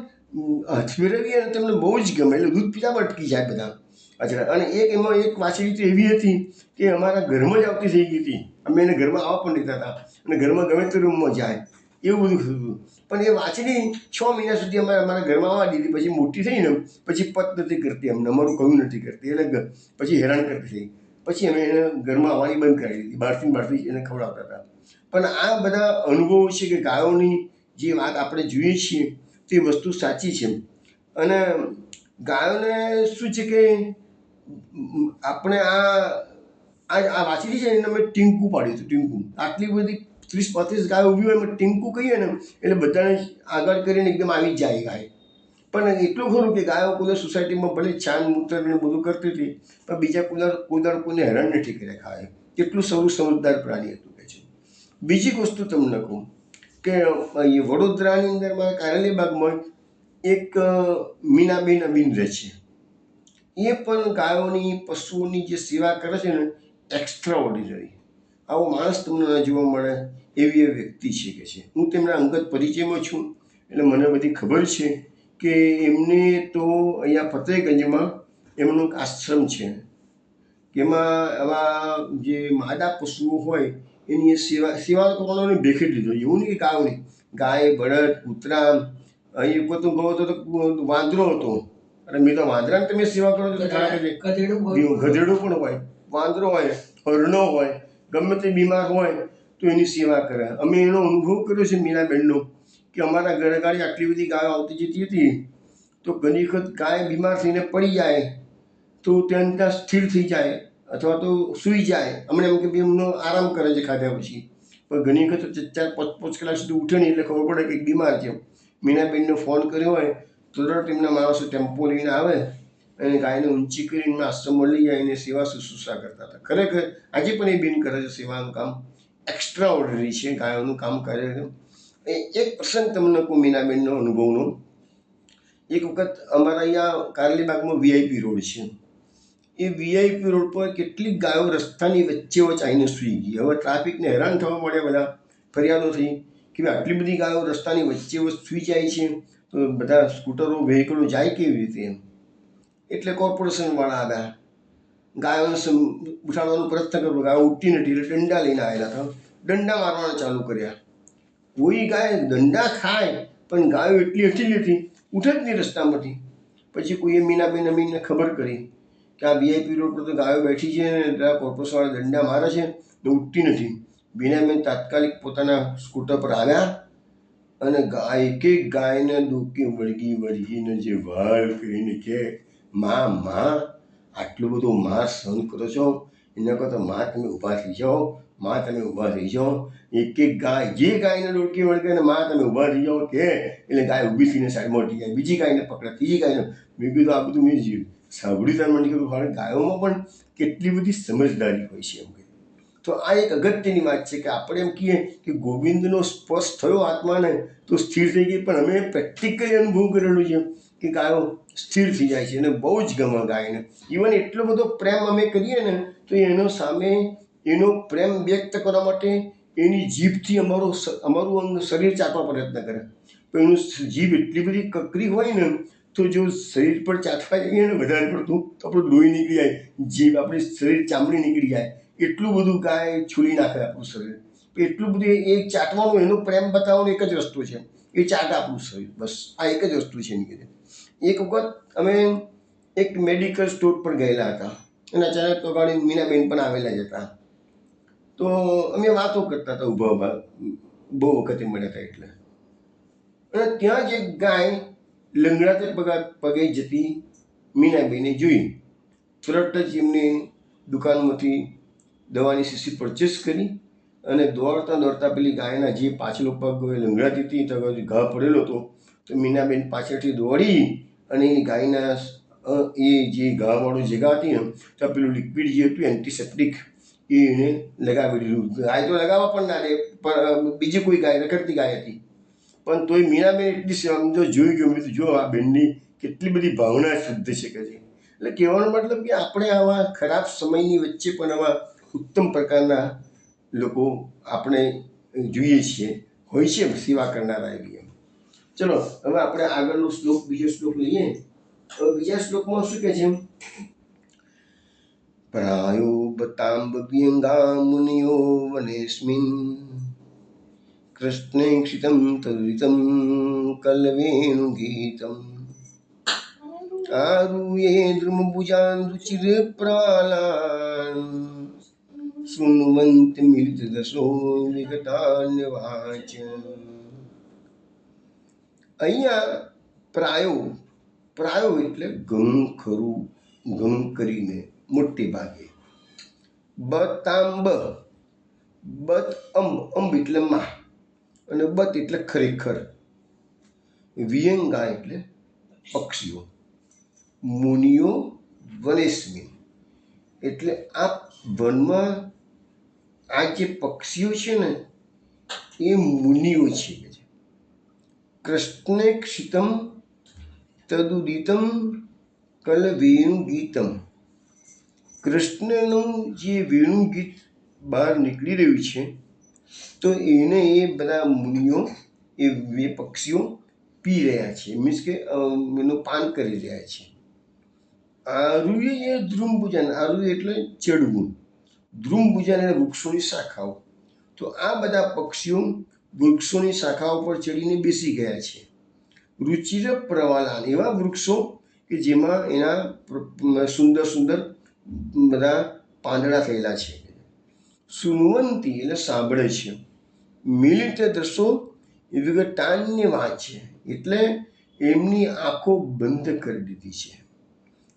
હાથ ફેરવીએ અને તમને બહુ જ ગમે, એટલે દૂધ પીતા પણ અટકી જાય બધા વાછડા. અને એમાં એક વાછડી તો એવી હતી કે અમારા ઘરમાં જ આવતી થઈ ગઈ હતી. અમે એને ઘરમાં આવવા પણ દેતા હતા અને ઘરમાં ગમે તે રૂમમાં જાય, એવું બધું થતું. પણ એ વાછડી 6 મહિના સુધી અમે અમારા ઘરમાં આવવા દીધી. પછી મોટી થઈને પછી પત નથી કરતી, અમને અમારું કહ્યું નથી કરતી, એટલે પછી હેરાન કરતી થઈ. પછી અમે એને ઘરમાં આવવાની બંધ કરાવી દીધી, બહારથી એને ખવડાવતા હતા. પણ આ બધા અનુભવો છે કે ગાયોની જે વાત આપણે જોઈએ છીએ તે વસ્તુ સાચી છે. અને ગાયોને શું છે કે આપણે આ વાછડી છે એને અમે ટીંકું પાડ્યું હતું. ટીંકું આટલી બધી 30-35 ગાયો ઊભી હોય, અમે ટીંકું કહીએ ને એટલે બધાને આગળ કરીને એકદમ આવી જાય ગાય. પણ એટલું ખરું કે ગાયો કોઈ સોસાયટીમાં ભલે છાન મૂતર ને બધું કરતી હતી, પણ બીજા કોદાળ કોઈને હેરાન નથી કર્યા ખાય. કેટલું સમજદાર પ્રાણી હતું કે છે. બીજી વસ્તુ તમને કહું કે વડોદરાની અંદર મારા કારેલીબાગમાં એક મીનાબેન અબીન રહે છે. એ પણ ગાયોની પશુઓની જે સેવા કરે છે ને, એક્સ્ટ્રા ઓર્ડિનરી. આવો માણસ તમને ન જોવા મળે એવી એ વ્યક્તિ છે કે છે. હું તેમના અંગત પરિચયમાં છું એટલે મને બધી ખબર છે કે એમને તો અહીંયા ફતેહગંજમાં એમનો આશ્રમ છે કે એમાં આવા જે માદા પશુઓ હોય એની એ સેવા કરવાનો ભેખી લીધો. એવું નહીં કે ગાયોની, ગાય, બળદ, કૂતરા. અહીં પોતું ગયો તો વાંદરો હતો, અને મેં તો વાંદરાને તમે સેવા કરો છો, ગધેડું પણ હોય, વાંદરો હોય, હરણો હોય, ગમે તે બીમાર હોય તો એની સેવા કરે. અમે એનો અનુભવ કર્યો છે મીનાબેનનો કે અમારા ઘર આગળ આટલી બધી ગાયો આવતી જતી હતી, તો ઘણી વખત ગાય બીમાર થઈને પડી જાય તો ત્યાં ત્યાં સ્થિર થઈ જાય અથવા તો સૂઈ જાય, અમને એમ કે ભાઈ એમનો આરામ કરે છે ખાધા પછી. પણ ઘણી વખત 4-5 કલાક સુધી ઉઠે નહીં એટલે ખબર પડે કે બીમાર છે. મીનાબેનને ફોન કર્યો હોય તો તરત એમના માણસો ટેમ્પો લઈને આવે અને ગાયને ઊંચી કરીને આશ્રમમાં લઈ જાય એને સેવા શુશ્રૂષા કરતા હતા. ખરેખર આજે પણ એ બેન કરે છે સેવાનું કામ, એક્સ્ટ્રા ઓર્ડિનરી છે ગાયોનું કામ કરે. એક પ્રસંગ તમને કહું મીનાબેનનો અનુભવનો. એક વખત અમારા અહીંયા કારેલીબાગમાં VIP રોડ છે, એ VIP રોડ પર કેટલીક ગાયો રસ્તાની વચ્ચે આવીને સૂઈ ગઈ. હવે ટ્રાફિકને હેરાન થવા મળ્યા, બધા ફરિયાદો થઈ કે ભાઈ આટલી બધી ગાયો રસ્તાની વચ્ચે સૂઈ જાય છે તો બધા સ્કૂટરો વ્હીકલો જાય કેવી રીતે એમ. એટલે કોર્પોરેશનવાળા આવ્યા, ગાયોને ઉઠાડવાનો પ્રયત્ન કર્યો, ગાયો ઉઠતી નથી એટલે દંડા લઈને આવેલા હતા, દંડા મારવાના ચાલુ કર્યા. કોઈ ગાય દંડા ખાય પણ ગાયો એટલી હઠીલી હતી, ઉઠે જ નહીં રસ્તામાંથી. પછી કોઈએ મીનાબેન અમીનને ખબર કરી કે આ VIP રોડ પર તો ગાયો બેઠી છે ને કોર્પોરેશનવાળા દંડા મારે છે ને ઉઠતી નથી. મીનાબેન તાત્કાલિક પોતાના સ્કૂટર પર આવ્યા અને એક એક ગાયને ડોકે વળગીને જે વાળ કરીને કે માં આટલું બધું માં સહન કરો છો, એના કરતાં માં તમે ઊભા થઈ જાઓ, માં તમે ઊભા થઈ જાઓ. એક એક ગાય, જે ગાયને ડોકી વળગે ને માં તમે ઊભા થઈ જાઓ કે એટલે ગાય ઊભી થઈને સાઈડમાં હટી જાય, બીજી ગાયને પકડે, ત્રીજી ગાયને. મેં કીધું આ બધું મેં સાંભળ્યું ત્યારે મને કીધું હવે ગાયોમાં પણ કેટલી બધી સમજદારી હોય છે એમ. તો આ એક અગત્યની વાત છે કે આપણે એમ કહીએ કે ગોવિંદનો સ્પર્શ થયો આત્માને તો સ્થિર થઈ ગઈ, પણ અમે પ્રેક્ટિકલી અનુભવ કરેલું છે કે ગાયો સ્થિર થઈ જાય છે અને બહુ જ ગમે ગાયને. ઇવન એટલો બધો પ્રેમ અમે કરીએ ને તો એનો સામે એનો પ્રેમ વ્યક્ત કરવા માટે એની જીભથી અમારું અંગ શરીર ચાટવા પ્રયત્ન કરે, તો એનું જીભ એટલી બધી કકરી હોય ને તો જો શરીર પર ચાટવા જઈએ ને વધારે પડતું તો આપણું લોહી નીકળી જાય, જીભ આપણી શરીર ચામડી નીકળી જાય, એટલું બધું ગાય છૂલી નાખે આપણું શરીર. એટલું બધું એ ચાટવાનું, એનો પ્રેમ બતાવવાનો એક જ રસ્તો છે, એ ચાટ આપણું શરીર, બસ આ એક જ વસ્તુ છે એની કીધે. એક વખત અમે એક મેડિકલ સ્ટોર પર ગયેલા હતા અને અચાનક તો ગાડી મીનાબેન પણ આવેલા જ હતા. તો અમે વાતો કરતા હતા ઊભા બહુ વખતે મળ્યા હતા એટલે. અને ત્યાં જ એક ગાય લંગડાતે પગે જતી મીનાબેને જોઈ. તરત જ એમની દુકાનમાંથી દવાની શીશી પરચેસ કરી અને દોડતા પેલી ગાયના જે પાછલો પગ લંગડાતી હતી તો ઘા પડેલો હતો, તો મીનાબેન પાછળથી દોડી અને એ ગાયના એ જે ઘાવાળું જગ્યા હતી ને તો પેલું લિક્વિડ જે હતું એન્ટિસેપ્ટિક એને લગાવી દીધું. ગાય તો લગાવવા પણ ના દે, પણ બીજી કોઈ ગાય રખડતી ગાય હતી, પણ તોય મીનાબેન એટલી સમજો જોઈ ગયો. મેં જો આ બેનની કેટલી બધી ભાવના શુદ્ધ છે કે છે. એટલે કહેવાનો મતલબ કે આપણે આવા ખરાબ સમયની વચ્ચે પણ આવા ઉત્તમ પ્રકારના લોકો આપણે જોઈએ છીએ, હોય છે સેવા કરનારા એવી. ચલો હવે આપણે આગળનો શ્લોક, બીજો શ્લોક લઈએ. હવે બીજા શ્લોકમાં શું કહે છે? પ્રાયો બતાંબવ્યંગા મુનિયો વનેસ્મિન કૃષ્ણે ક્ષિતમ તદુદિતમ કલવેણુ ગીતમ આરુયે દ્રુમભુજાન રુચિર પ્રવાલાન શૃણવંત મિલિત દશો વિગતાન્ય વાચ. અહીંયા પ્રાયો એટલે ઘણું ખરું, ઘણું કરીને, મોટે ભાગે. બતાંબ, બત અંબ એટલે માં અને બત એટલે ખરેખર. વિયંગા એટલે પક્ષીઓ. મુનિઓ વનેસ્મિન એટલે આ વનમાં આ જે પક્ષીઓ છે ને એ મુનિઓ છે. કૃષ્ણે ક્ષિતમ તદુદિતમ કલ વેણુ ગીતમ. કૃષ્ણનું જે વેણુ ગીત બહાર નીકળી રહ્યું છે તો એને એ બધા મુનિઓ, એ પક્ષીઓ પી રહ્યા છે, મીન્સ કે એનું પાન કરી રહ્યા છે. આરુએ એ ધ્રુમભુજાન, આરુએ એટલે ચડવું, ધ્રુમભુજાન એટલે વૃક્ષોની શાખાઓ. તો આ બધા પક્ષીઓ વૃક્ષોની શાખાઓ પર ચડીને બેસી ગયા છે. રુચિર પ્રવાલાન, એવા વૃક્ષો કે જેમાં એના સુંદર સુંદર બધા પાંદડા થયેલા છે. સુનવંતી એટલે સાંભળે છે. મિલિત દસો એ વિગતાનની વાત છે. એટલે એમની આંખો બંધ કરી દીધી છે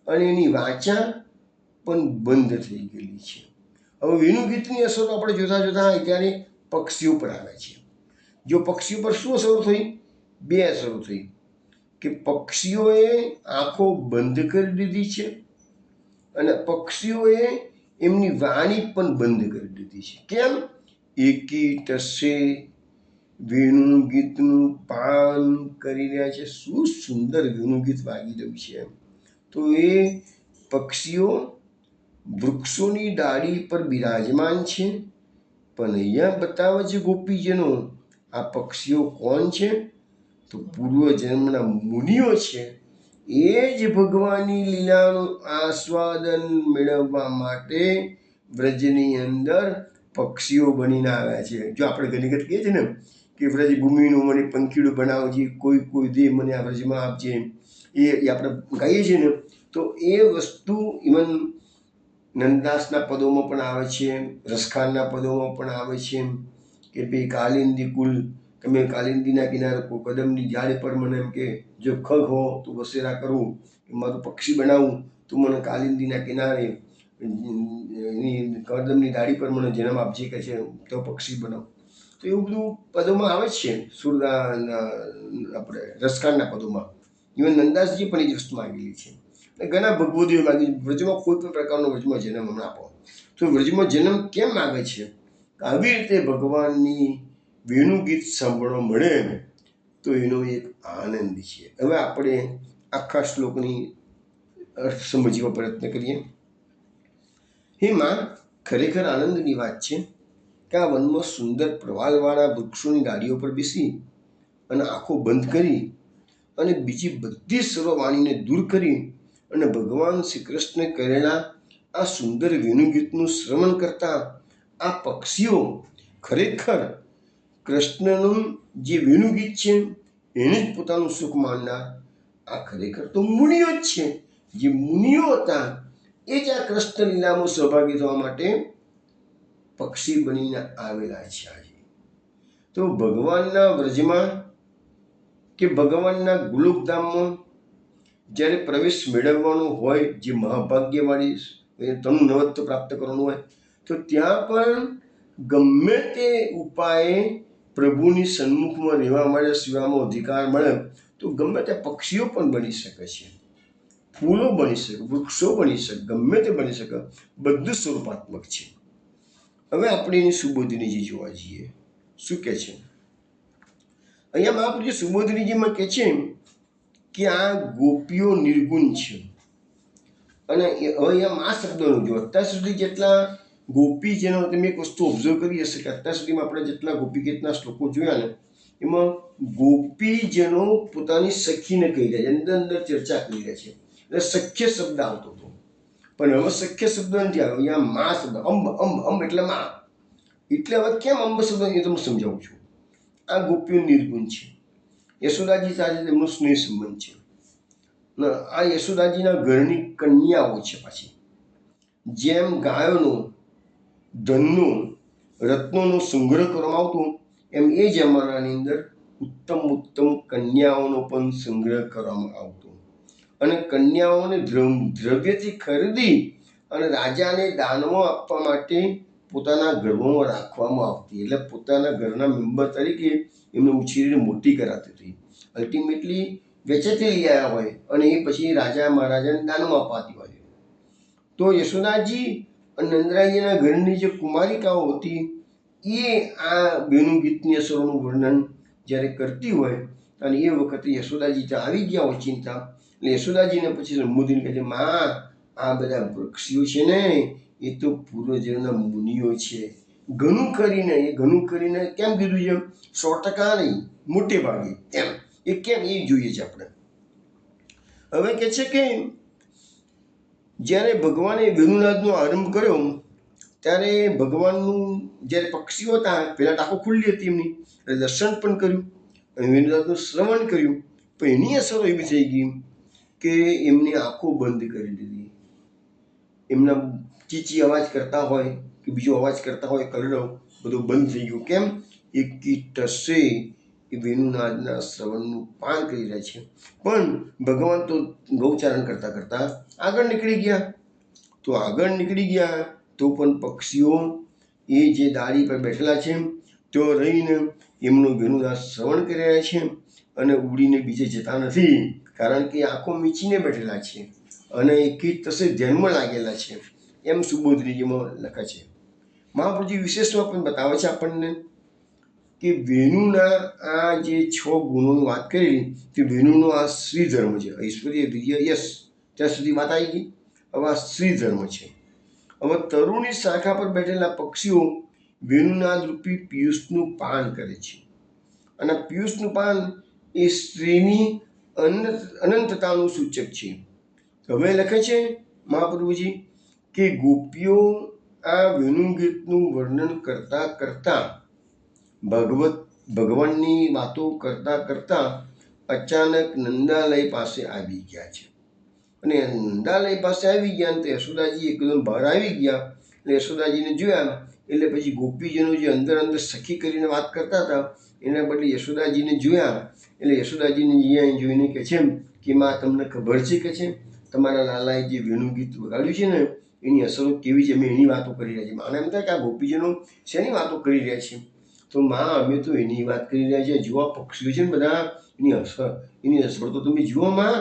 અને એની વાચા પણ બંધ થઈ ગયેલી છે. હવે વેણુગીતની અસરો આપણે જોતા જોતા અત્યારે પક્ષીઓ પર આવે છે. જો પક્ષીઓ પર શું અસરો થઈ? બે અસરો થઈ કે પક્ષીઓએ આંખો બંધ કરી દીધી છે અને પક્ષીઓએ એમની વાણી પણ બંધ કરી દીધી છે. કેમ? એકી ટસે વેણુગીતનું પાન કરી રહ્યા છે. શું સુંદર વેણુગીત વાગી રહ્યું છે. તો એ પક્ષીઓ વૃક્ષોની ડાળી પર બિરાજમાન છે. પણ અહીંયા બતાવે છે ગોપીજનો આ પક્ષીઓ કોણ છે? તો પૂર્વજન્મના મુનિઓ છે. એ જ ભગવાનની લીલાનું આસ્વાદન મેળવવા માટે વ્રજની અંદર પક્ષીઓ બનીને આવ્યા છે. જો આપણે ઘણી વખત કહીએ છીએ ને કે વ્રજ ભૂમિનું મને પંખીડું બનાવજે, કોઈ દે મને આ વ્રજમાં આપજે, એ આપણે ગાઈએ છીએ ને, તો એ વસ્તુ ઇવન નંદદાસના પદોમાં પણ આવે છે, રસખાનના પદોમાં પણ આવે છે કે ભાઈ કાલિંદી કુલ, તમે કાલિંદીના કિનારે કદમની ઝાડ પર મને એમ કે જો ખગ હો તો વસેરા કરું, મારું પક્ષી બનાવું તો મને કાલિંદીના કિનારે કદમની ડાળી પર મને જન્મ આપજે કે છે, તો પક્ષી બનાવું. તો એવું બધું પદોમાં આવે છે આપણે રસખાનના પદોમાં. ઇવન નંદાસજી પણ એ જ વસ્તુ માંગેલી છે. ઘણા ભગવદીઓ માગી વ્રજમાં કોઈ પણ પ્રકારનો વ્રજમાં જન્મ હમણાં આપો. તો વ્રજમાં જન્મ કેમ માગે છે? આવી રીતે ભગવાનની વેણુગીત સાંભળવા મળે તો એનો એક આનંદ છે. હવે આપણે આખા શ્લોકની અર્થ સમજવા પ્રયત્ન કરીએ. હે માં, ખરેખર આનંદની વાત છે કે આ વનમાં સુંદર પ્રવાલવાળા વૃક્ષોની ડાળીઓ પર બેસી અને આંખો બંધ કરી અને બીજી બધી સર્વવાણીને દૂર કરી અને ભગવાન શ્રી કૃષ્ણ કરેલા આ સુંદર વેણુગીતનું શ્રવણ કરતા આ પક્ષીઓ ખરેખર કૃષ્ણનું જે વેણુગીત છે એને જ પોતાનું સુખ માનનાર આ ખરેખર તો મુનિઓ જ છે. જે મુનિઓ હતા એ જ આ કૃષ્ણ લીલામાં સહભાગી થવા માટે પક્ષી બનીને આવેલા છે. આજે તો ભગવાનના વ્રજમાં કે ભગવાનના ગોલોકધામમાં જ્યારે પ્રવેશ મેળવવાનો હોય, જે મહાભાગ્યવાળી તનુ નવત્વ પ્રાપ્ત કરવાનું હોય, તો ત્યાં પણ ગમે તે ઉપાયે પ્રભુની સન્મુખમાં રહેવા મળે, સેવામાં અધિકાર મળે તો ગમે તે પક્ષીઓ પણ બની શકે છે, ફૂલો બની શકે, વૃક્ષો બની શકે, ગમે તે બની શકે, બધું સ્વરૂપાત્મક છે. હવે આપણે એની સુબોધનીજી જોવા જઈએ. શું કહે છે અહીંયા મહાપ્રભુ? સુબોધનીજીમાં કહે છે કે આ ગોપીઓ નિર્ગુણ છે. અને હવે અહીંયા મા શબ્દનું જો અત્યાર સુધી જેટલા ગોપીજનો, તમે એક વસ્તુ ઓબ્ઝર્વ કરી હશે કે અત્યાર સુધીમાં આપણે જેટલા ગોપીગીતના શ્લોકો જોયા ને એમાં ગોપીજનો પોતાની સખીને કહી રહ્યા છે, અંદર અંદર ચર્ચા કરી રહ્યા છે, એટલે સખ્ય શબ્દ આવતો હતો. પણ હવે સખ્ય શબ્દ નથી આવ્યો, અહીંયા મા શબ્દ, અંબ અંબ અંબ એટલે મા. એટલે હવે કેમ અંબ શબ્દ એ તમને સમજાવું છું. આ ગોપીઓ નિર્ગુણ છે. યશોદાજી સાથે તેમનો સ્નેહ સંબંધ છે. આ યશોદાજીના ઘરની કન્યાઓ છે. પાછી જેમ ગાયોનો, ધનનો, રત્નોનો સંગ્રહ કરવામાં આવતો, એમ એ જમાનાની અંદર ઉત્તમ ઉત્તમ કન્યાઓનો પણ સંગ્રહ કરવામાં આવતો અને કન્યાઓને દ્રવ્યથી ખરીદી અને રાજાને દાનમાં આપવા માટે પોતાના ઘરમાં રાખવામાં આવતી. એટલે પોતાના ઘરના મેમ્બર તરીકે એમને ઉછેરીને મોટી કરાતી હતી. અલ્ટિમેટલી વેચાતી લઈ આવ્યા હોય અને એ પછી રાજા મહારાજાને દાનમાં અપાતી હોય. તો યશોદાજી અને નંદરાયજીના ઘરની જે કુમારિકાઓ હતી એ આ વેણુગીતની અસરોનું વર્ણન જ્યારે કરતી હોય અને એ વખતે યશોદાજી ત્યાં આવી ગયા હોય ચિંતા, એટલે યશોદાજીને પછી સંબોધીને કહે છે, માં, આ બધા પક્ષીઓ છે ને એ તો પૂર્વજના મુનિઓ છે. ઘણું કરીને કેમ કીધું છે? 100% નહીં, મોટે ભાગે એમ. એ કેમ એ જોઈએ છે આપણે. હવે કે છે કે જ્યારે ભગવાને વેણુનાદનો આરંભ કર્યો ત્યારે ભગવાનનું જ્યારે પક્ષીઓ હતા પહેલાં ટાંકો ખુલ્લી હતી એમની, એટલે દર્શન પણ કર્યું અને વેણુનાદનું શ્રવણ કર્યું. પણ એની અસરો એવી થઈ ગઈ કે એમની આંખો બંધ કરી દીધી. એમના ચીચી અવાજ કરતા હોય કે બીજો અવાજ કરતા હોય, કલરવ બધું બંધ થઈ ગયું. કેમ? એકી ટસે એ વેણુનાદના શ્રવણનું પાન કરી રહ્યા છે. પણ ભગવાન તો ગૌચારણ કરતાં કરતાં આગળ નીકળી ગયા. તો આગળ નીકળી ગયા તો પણ પક્ષીઓ એ જે ડાળી પર બેઠેલા છે તો રહીને એમનું વેણુનાદ શ્રવણ કરી રહ્યા છે અને ઉડીને બીજે જતા નથી, કારણ કે આંખો મીચીને બેઠેલા છે અને એકી તસે ધ્યાનમાં લાગેલા છે, એમ સુબોધનીજીમાં લખે છે. મહાપ્રભુજી વિશેષમાં પણ બતાવે છે આપણને કે વેણુના આ જે 6 ગુણોની વાત કરેલી તે વેણુનો આ શ્રી ધર્મ છે. ઐશ્વર્ય, વીર્ય, યશ, ત્યાં સુધી વાત આવી ગઈ. હવે આ શ્રી ધર્મ છે. હવે તરુની શાખા પર બેઠેલા પક્ષીઓ વેણુનાદ રૂપી પિયુષનું પાન કરે છે અને પિયુષનું પાન એ શ્રીની અનંતતાનું સૂચક છે. હવે લખે છે મહાપ્રભુજી કે ગોપીઓ આ વેણુ ગીતનું વર્ણન કરતા કરતા ભગવાનની વાતો કરતા કરતા અચાનક નંદાલય પાસે આવી ગયા છે. અને નંદાલય પાસે આવી ગયા ને તો યશોદાજી એકદમ બહાર આવી ગયા. એટલે યશોદાજીને જોયા એટલે પછી ગોપીજનો જે અંદર અંદર સખી કરીને વાત કરતા હતા એના બદલે યશોદાજીને જોયા. એટલે યશોદાજીને અહીંયા જોઈને કહે છે કે માં, તમને ખબર છે કે છે તમારા લાલાએ જે વેણુ ગીત વગાડ્યું છે ને એની અસરો કેવી છે? અમે એની વાતો કરી રહ્યા છીએ. માને એમ થાય કે આ ગોપીજનો શેની વાતો કરી રહ્યા છે? તો માં, અમે તો એની વાત કરી રહ્યા છીએ. જુઓ પક્ષીઓ છે ને બધા, એની અસર તો તમે જુઓ માં.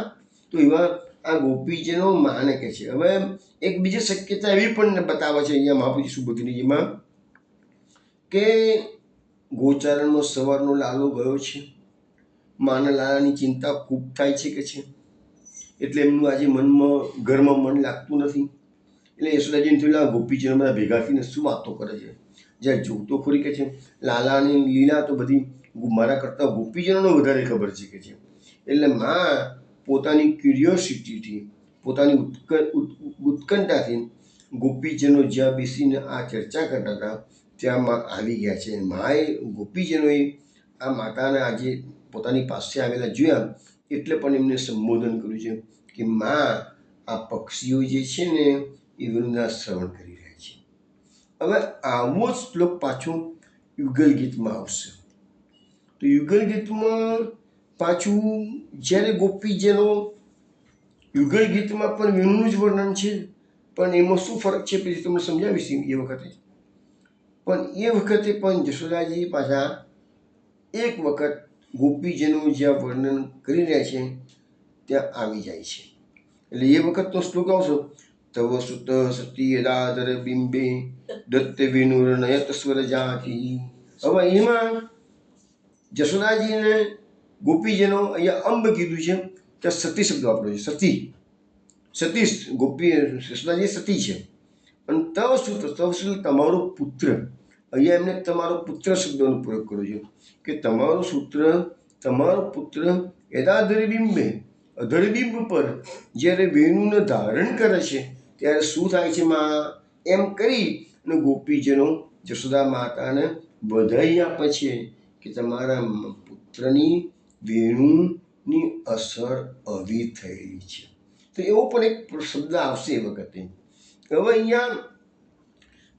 તો એવા આ ગોપીજનો માને કે છે. હવે એક બીજી શક્યતા એવી પણ બતાવે છે અહીંયા મહાપ્રભુજી સુબોધનીજીમાં કે ગોચારણમાં સવારનો લાલો ગયો છે, માના લાલાની ચિંતા ખૂબ થાય છે કે છે, એટલે એમનું આજે ઘરમાં મન લાગતું નથી. એટલે યશોદાજીને થયું ગોપીજનો બધા ભેગા થઈને શું વાતો કરે છે. જ્યાં જોતો ખોરી કે છે લાલાની લીલા તો બધી મારા કરતાં ગોપીજનોને વધારે ખબર છે કે છે. એટલે માં પોતાની ક્યુરિયોસિટીથી, પોતાની ઉત્કંઠાથી ગોપીજનો જ્યાં બેસીને આ ચર્ચા કરતા હતા ત્યાં માં આવી ગયા છે. માએ ગોપીજનોએ આ માતાને આજે પોતાની પાસે આવેલા જોયા એટલે પણ એમને સંબોધન કર્યું છે કે માં, આ પક્ષીઓ જે છે ને એ વેણુનાદ શ્રવણ કરી રહ્યા છે. હવે આવો જ શ્લોક પાછો યુગલ ગીતમાં આવશે. તો યુગલ ગીતમાં પાછું જ્યારે ગોપીજનો યુગલ ગીતમાં પણ વેણુનું જ વર્ણન છે, પણ એમાં શું ફરક છે પછી તમને સમજાવીશ એ વખતે. પણ એ વખતે પણ જશોદાજી પાછા એક વખત ગોપીજનો જ્યાં વર્ણન કરી રહ્યા છે ત્યાં આવી જાય છે. એટલે એ વખતનો શ્લોક આવશે તવ સુત સતી યદાધર બિંબે દત્ત વેણુર્નયત સ્વર જાતિ. હવે એમાં જશોદાજીને ગોપીજનો અહીંયા અંબ કીધું છે ત્યાં સતી શબ્દ વાપર્યો છે. સતી ગોપી જશોદાજી સતી છે. અને તવ સુત, તવ સુત તમારો પુત્ર, અહીંયા એમને તમારો પુત્ર શબ્દનો પ્રયોગ કર્યો છે કે તમારો પુત્ર યદાધર બિંબે, અધરબિંબ પર જ્યારે વેણુને ધારણ કરે છે ત્યારે શું થાય છે માં? એમ કરી અને ગોપીજનો જશોદા માતાને બધાઈ આપે છે કે તમારા પુત્રની વેણુની અસર આવી થયેલી છે. તો એવો પણ એક શબ્દ આવશે એ વખતે. હવે અહીંયા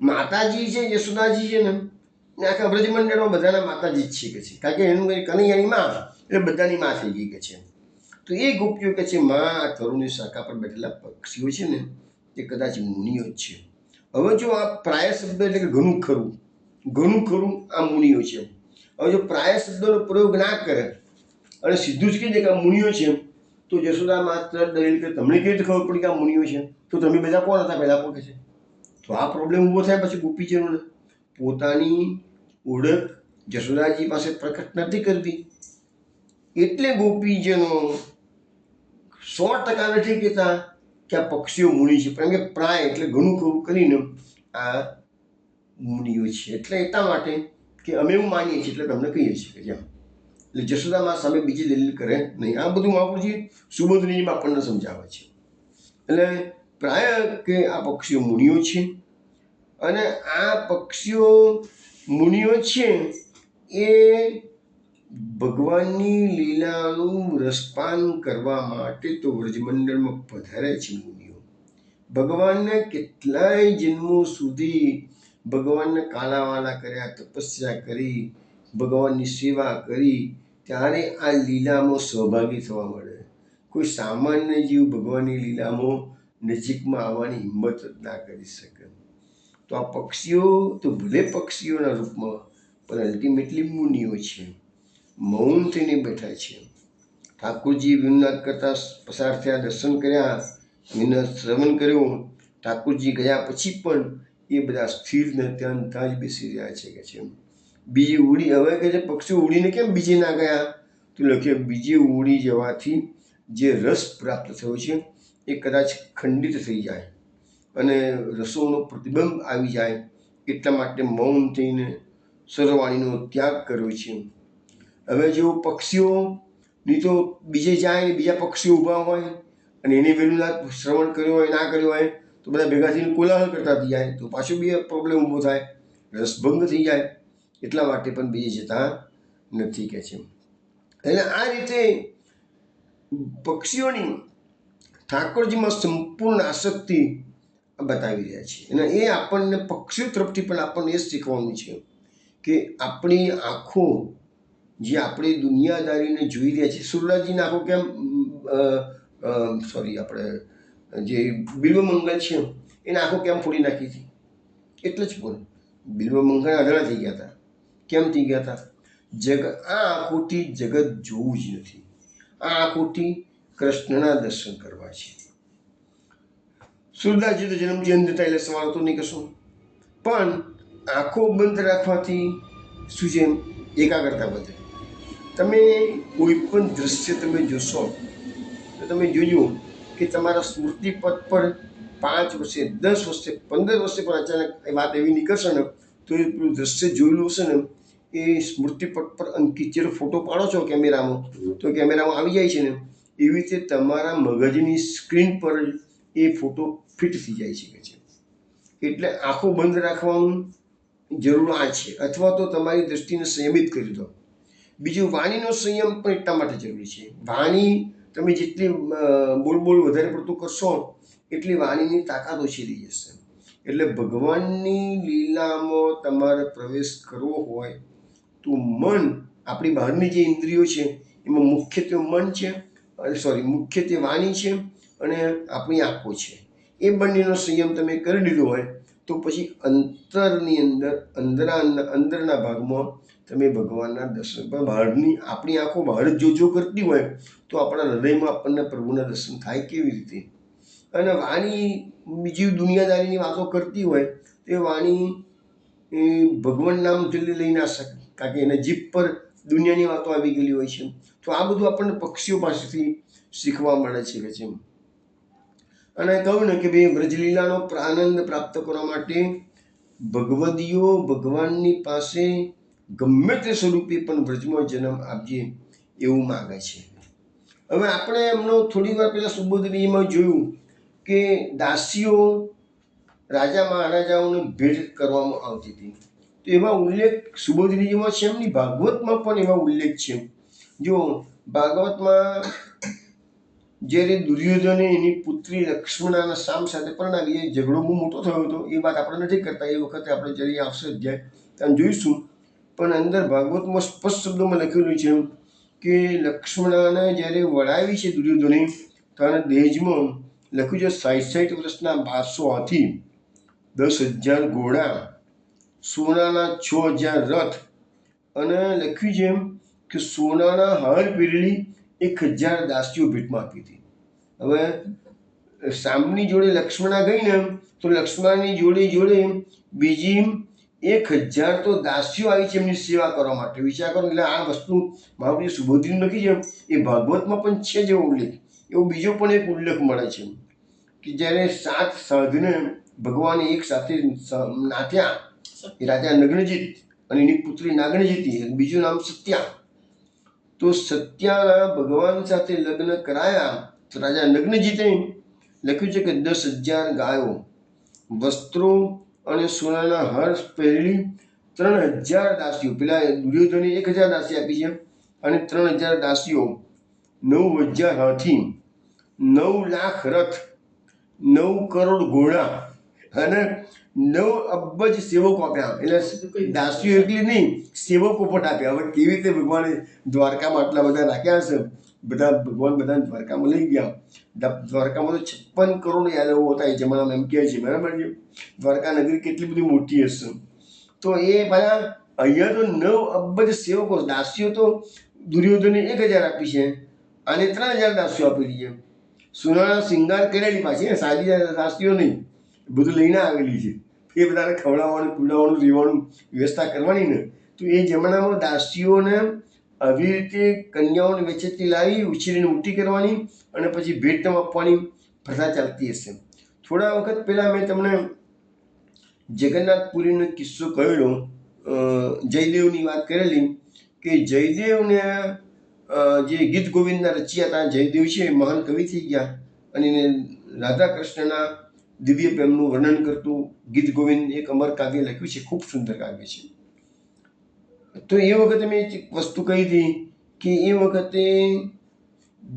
માતાજી છે યશોદાજી છે ને આખા બ્રજમંડળમાં બધાના માતાજી જ છે કે છે, કારણ કે એનું કનૈયાની માં એટલે બધાની માં થઈ ગઈ કે છે. તો એ ગોપીઓ કે છે માં, આ તરુની શાખા પર બેઠેલા પક્ષીઓ છે ને તે કદાચ મુનિઓ જ છે. હવે જો આ પ્રાય શબ્દ એટલે કે ઘણું ખરું આ મુનિઓ છે. હવે જો પ્રાય શબ્દનો પ્રયોગ ના કરે અને સીધું જ કહી દે કે આ મુનિઓ છે તો જશોદા માત્ર દલીલ કે તમને કેવી રીતે ખબર પડી કે આ મુનિઓ છે? તો તમે બધા કોણ હતા પહેલાં કહો કે છે. તો આ પ્રોબ્લેમ ઊભો થાય પછી ગોપીજનોને. પોતાની ઓળખ જશોદાજી પાસે પ્રકટ નથી કરવી એટલે ગોપીજનો 100% નથી કહેતા કે આ પક્ષીઓ મુનિ છે, કારણ કે પ્રાય એટલે ઘણું ખરું કરીને આ મુનિઓ છે. એટલે એટલા માટે કે અમે એવું માનીએ છીએ એટલે તમને કહીએ છીએ કે જેમ એટલે જશોદામાં સામે બીજી દલીલ કરે નહીં. આ બધું મહાપ્રભુજી સુબોધનીજીમાં આપણને સમજાવે છે. એટલે પ્રાય કે આ પક્ષીઓ મુનિઓ છે અને આ પક્ષીઓ મુનિઓ છે એ ભગવાનની લીલાનું રસપાન કરવા માટે તો વ્રજમંડળમાં પધારે છે મુનિઓ. ભગવાનને કેટલાય જન્મો સુધી ભગવાનને કાલાવાલા કર્યા, તપસ્યા કરી, ભગવાનની સેવા કરી ત્યારે આ લીલામાં સહભાગી થવા મળે. કોઈ સામાન્ય જીવ ભગવાનની લીલામાં નજીકમાં આવવાની હિંમત જ ના કરી શકે. તો આ પક્ષીઓ તો ભલે પક્ષીઓના રૂપમાં પણ અલ્ટિમેટલી મુનિઓ છે, મૌન થઈને બેઠા છે. ઠાકોરજી વિનોદ કરતા પસાર થયા, દર્શન કર્યા, વિનોદ શ્રવણ કર્યો. ઠાકોરજી ગયા પછી પણ એ બધા સ્થિર ને ત્યાં જ બેસી રહ્યા છે કે છે. બીજી ઉડી હવે કે છે પક્ષીઓ ઉડીને કેમ બીજે ના ગયા? તો લખીએ બીજે ઉડી જવાથી જે રસ પ્રાપ્ત થયો છે એ કદાચ ખંડિત થઈ જાય અને રસોનો પ્રતિબંધ આવી જાય, એટલા માટે મૌન થઈને સરવાણીનો ત્યાગ કર્યો છે. હવે જો પક્ષીઓની તો બીજે જાય ને બીજા પક્ષીઓ ઊભા હોય અને એને વેલું શ્રવણ કર્યો હોય ના કર્યો હોય તો બધા ભેગા થઈને કોલાહલ કરતા થઈ જાય, તો પાછો બી પ્રોબ્લેમ ઊભો થાય, રસભંગ થઈ જાય. એટલા માટે પણ બીજે જતા નથી કે છે. એટલે આ રીતે પક્ષીઓની ઠાકોરજીમાં સંપૂર્ણ આસક્તિ બતાવી રહ્યા છે. અને એ આપણને પક્ષીઓ તરફથી પણ આપણને એ શીખવાનું છે કે આપણી આંખો જે આપણે દુનિયાદારીને જોઈ રહ્યા છીએ, સુરલાજીની આંખો કેમ આપણે જે બિલ્વમંગલ છે એની આંખો કેમ ફોડી નાખી હતી? એટલે જ બોલ બિલ્વમંગલ આંધળા થઈ ગયા હતા. કેમ થઈ ગયા હતા? આ આંખોથી જગત જોવું જ નથી, આ આંખોથી કૃષ્ણના દર્શન કરવા છે. સુરદાસજી તો જન્મથી અંધ હતા એટલે સવાલ તો નહીં કશું, પણ આંખો બંધ રાખવાથી શું છે? એકાગ્રતા વધે. તમે કોઈ પણ દ્રશ્ય તમે જોશો તો તમે જોજો કે તમારા સ્મૃતિપથ પર 5 વર્ષે, 10 વર્ષે, 15 વર્ષે પણ અચાનક એ વાત એવી નીકળશે ને તો એ પેલું દ્રશ્ય જોયેલું હશે ને એ સ્મૃતિપથ પર અંકિત. જ્યારે ફોટો પાડો છો કેમેરામાં તો કેમેરામાં આવી જાય છે ને, એવી રીતે તમારા મગજની સ્ક્રીન પર એ ફોટો ફિટ થઈ જાય છે. એટલે આંખો બંધ રાખવાનું જરૂર આ છે, અથવા તો તમારી દ્રષ્ટિને સંયમિત કરી દો. બીજું, વાણીનો સંયમ પણ એટલા માટે જરૂરી છે. વાણી તમે જેટલી બોલ વધારે પડતું કરશો એટલી વાણીની તાકાત ઓછી થઈ જશે. એટલે ભગવાનની લીલામાં તમારે પ્રવેશ કરવો હોય તો મન, આપણી બહારની જે ઇન્દ્રિયો છે એમાં મુખ્યત્વે મન છે, મુખ્યત્વે વાણી છે અને આપણી આંખો છે. એ બંનેનો સંયમ તમે કરી લીધો હોય તો પછી અંતરની અંદરના ભાગમાં તમે ભગવાનના દર્શન. પણ બહારની આપણી આંખો બહાર જો કરતી હોય તો આપણા હૃદયમાં આપણને પ્રભુના દર્શન થાય કેવી રીતે? અને વાણી બીજી દુનિયાદારીની વાતો કરતી હોય તો એ વાણી ભગવાન નામ જલ્દી લઈ ના શકે, કારણ કે એના જીભ પર દુનિયાની વાતો આવી ગયેલી હોય છે. તો આ બધું આપણને પક્ષીઓ પાસેથી શીખવા મળે છે કે છે. અને કહું ને કે ભાઈ વ્રજલીલાનો આનંદ પ્રાપ્ત કરવા માટે ભગવદીઓ ભગવાનની પાસે ગમે તે સ્વરૂપે પણ વ્રજમાં જન્મ આપજે એવું માગે છે. હવે આપણે એમનો થોડી વાર પહેલાં સુબોધનીમાં જોયું કે દાસીઓ રાજા મહારાજાઓને ભેટ કરવામાં આવતી હતી. તો એવા ઉલ્લેખ સુબોધનીમાં છે, એમની ભાગવતમાં પણ એવા ઉલ્લેખ છે. જો ભાગવતમાં જ્યારે દુર્યોધને એની પુત્રી લક્ષ્મણાના સામ સાથે પરણાવી, એ ઝઘડો બહુ મોટો થયો હતો, એ વાત આપણે નથી કરતા, એ વખતે આપણે જરી આવશે અધ્યાય ત્યાં જોઈશું. પણ અંદર ભાગવતમાં સ્પષ્ટ શબ્દોમાં લખેલું છે કે લક્ષ્મણાને જ્યારે વળાવી છે દુર્યોધને, ત્યારે દહેજમાં લખ્યું છે 60 વર્ષના 1200 હાથી, 10,000 ઘોડા, સોનાના 6,000 રથ, અને લખ્યું છે કે સોનાના હાર પહેરેલી 1,000 દાસીઓ ભેટમાં આપી હતી. હવે સામની જોડે લક્ષ્મણા ગઈ ને તો લક્ષ્મણની જોડે બીજી 1,000 તો દાસીઓ આવી છે એમની સેવા કરવા માટે. વિચાર કરો. એટલે આ વસ્તુ મહાપ્રભુ સુબોધની લખી છે એ ભાગવતમાં પણ છે જેવો ઉલ્લેખ. એવો બીજો પણ એક ઉલ્લેખ મળે છે કે જ્યારે 7 સાધુને ભગવાને એક સાથે નાથ્યા, એ રાજા નગ્નજીત અને એની પુત્રી નાગણજીતી, બીજું નામ સત્યા. તો સત્યાના ભગવાન સાથે લગ્ન કરાયા તો રાજા નગ્નજીતે લખ્યું છે કે 10,000 ગાયો, વસ્ત્રો અને સોનાના હાર પહેરેલી 3,000 દાસીઓ. પેલા દુર્યોધને 1,000 દાસી આપી છે અને 3,000 દાસીઓ, 9,000 હાથી, 9 લાખ રથ, 9 કરોડ ઘોડા અને 9 અબજ સેવકો આપ્યા. એટલે દાસીઓ એટલી નહીં, સેવકો પણ આપ્યા. હવે કેવી રીતે ભગવાને દ્વારકામાં આટલા બધા રાખ્યા હશે, ભગવાન બધા દ્વારકામાં લઈ ગયા. દ્વારકામાં તો 56 કરોડ યાદવો હતા એ જમાનામાં, એમ કહે છે, બરાબર છે. દ્વારકા નગરી કેટલી બધી મોટી હશે. તો એ બધા અહીંયા તો 9 અબજ સેવકો, દાસીઓ તો દુર્યોધને 1000 આપી છે, અને 3000 દાસીઓ આપેલી છે. સોનાના શિંગાર કરેલી પાછી, સાદી દાસીઓ નહીં, બધું લઈને આવેલી છે. એ બધાને ખવડાવવાનું, પીવડાવવાનું, રહેવાનું વ્યવસ્થા કરવાની ને. તો એ જમાનામાં દાસીઓને આવી રીતે કન્યાઓને વચ્ચેથી લાવી ઉછેરીને મોટી કરવાની અને પછી ભેટમાં આપવાની પ્રથા ચાલતી હશે. થોડા વખત પહેલાં મેં તમને જગન્નાથપુરીનો કિસ્સો કહેલો, જયદેવની વાત કરેલી કે જયદેવને જે ગીત ગોવિંદના રચ્યા હતા, જયદેવ છે મહાન કવિ થઈ ગયા, અને એને રાધા કૃષ્ણના દિવ્ય પ્રેમનું વર્ણન કરતું ગીત ગોવિંદ એક અમર કાવ્ય લખ્યું છે, ખૂબ સુંદર કાવ્ય છે. તો એ વખતે મેં એક વસ્તુ કહી હતી કે એ વખતે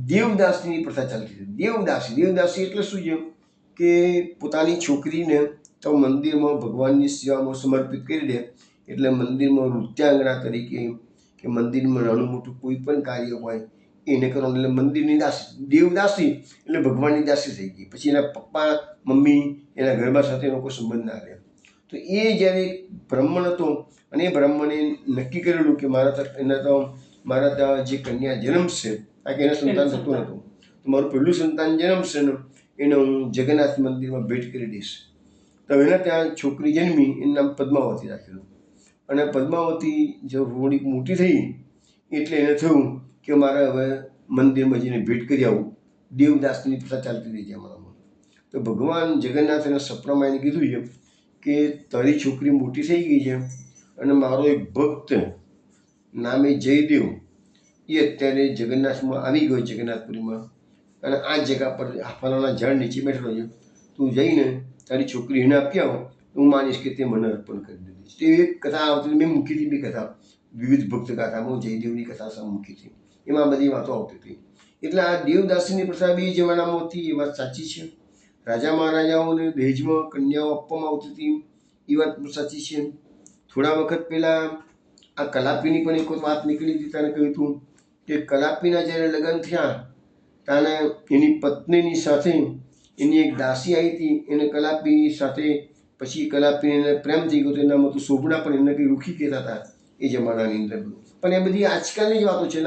દેવદાસીની પ્રથા ચાલતી હતી. દેવદાસી એટલે શું છે કે પોતાની છોકરીને તો મંદિરમાં ભગવાનની સેવામાં સમર્પિત કરી દે. એટલે મંદિરમાં નૃત્યાંગના તરીકે કે મંદિરમાં નાનું મોટું કોઈ પણ કાર્ય હોય એને કરવાનું, એટલે મંદિરની દાસી. દેવદાસી એટલે ભગવાનની દાસી થઈ ગઈ. પછી એના પપ્પા મમ્મી એના ગરબા સાથે એનો કોઈ સંબંધ ના રહે. તો એ જ્યારે બ્રાહ્મણ હતો અને એ બ્રાહ્મણે નક્કી કરેલું કે મારા ત્યાં જે કન્યા જન્મશે, આ કે એના સંતાન થતું નહોતું, તો મારું પહેલું સંતાન જન્મશે ને એને હું જગન્નાથ મંદિરમાં ભેટ કરી દઈશ. તો એના ત્યાં છોકરી જન્મી, એનું નામ પદ્માવતી રાખેલું. અને પદ્માવતી જો થોડીક મોટી થઈ એટલે એને થયું કે મારે હવે મંદિરમાં જઈને ભેટ કરી આવું. દેવદાસની પ્રથા ચાલતી રહી છે અમારામાં. તો ભગવાન જગન્નાથના સપનામાં એને કીધું છે કે તારી છોકરી મોટી થઈ ગઈ છે અને મારો એક ભક્ત નામે જયદેવ એ અત્યારે જગન્નાથમાં આવી ગયો, જગન્નાથપુરીમાં, અને આ જગ્યા પર ફલાણા ઝાડ નીચે બેઠેલો છે. તું જઈને તારી છોકરી એને આપી આવો, હું માનીશ કે તે મને અર્પણ કરી દીધી. તે એક કથા આવતી, મેં મૂકી હતી બી કથા, વિવિધ ભક્ત કથામાં જયદેવની કથા મૂકી હતી, એમાં બધી વાતો આવતી હતી. એટલે આ દેવદાસીની પ્રથા બી જમાનામાં હતી, એ વાત સાચી છે. રાજા મહારાજાઓને દહેજમાં કન્યાઓ આપવામાં આવતી હતી, એ વાત સાચી છે. થોડા વખત પહેલાં આ કલાપીની પણ એક વાત નીકળી હતી, તારે કહ્યું હતું કે કલાપીના જ્યારે લગ્ન થયા ત્યારે એની પત્નીની સાથે એની એક દાસી આવી હતી, એને કલાપી સાથે પછી કલાપીને પ્રેમ થઈ ગયો. તો એના મત શોભના પણ એને કંઈ રૂખી કહેતા હતા એ જમાનાની અંદર. પણ એ બધી આજકાલની જ વાતો છે.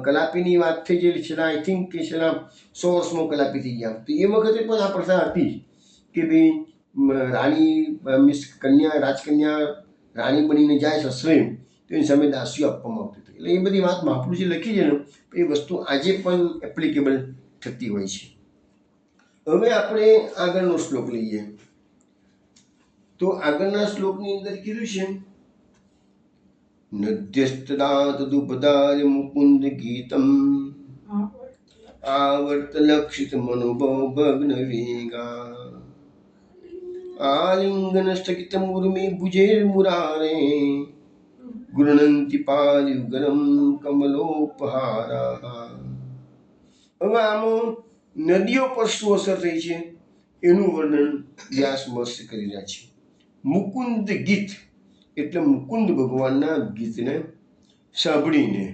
કલાપીની વાત થઈ ગયેલી છે, આઈ થિંક કે છેલ્લા 100 વર્ષમાં કલાપી થઈ ગયા. તો એ વખતે પણ આ પ્રથા હતી કે ભાઈ રાણી મીન્સ કન્યા, રાજકન્યા રાણી બનીને જાય સસરે, તો એની સામે દાસીઓ આપવામાં આવતી હતી. એટલે એ બધી વાત મહાપુરુષે લખી છે ને, એ વસ્તુ આજે પણ એપ્લિકેબલ થતી હોય છે. હવે આપણે આગળનો શ્લોક લઈએ. તો આગળના શ્લોકની અંદર કીધું છે નદ્યસ્તદા તદુપદાર્ય મુકુંદ ગીતમ આવર્ત લક્ષિત મનોભવ ભગ્ન વેગા આલિંગન સ્થગિત મુર્મી ભુજેર મુરારે ગૃણંતિ પાદયુગરમ કમલોપહારા. હવે આમાં નદીઓ પર શું અસર થઈ છે એનું વર્ણન વ્યાસ મહર્ષિ કરી રહ્યા છે. મુકુંદ ગીત એટલે મુકુંદ ભગવાનના ગીતને સાંભળીને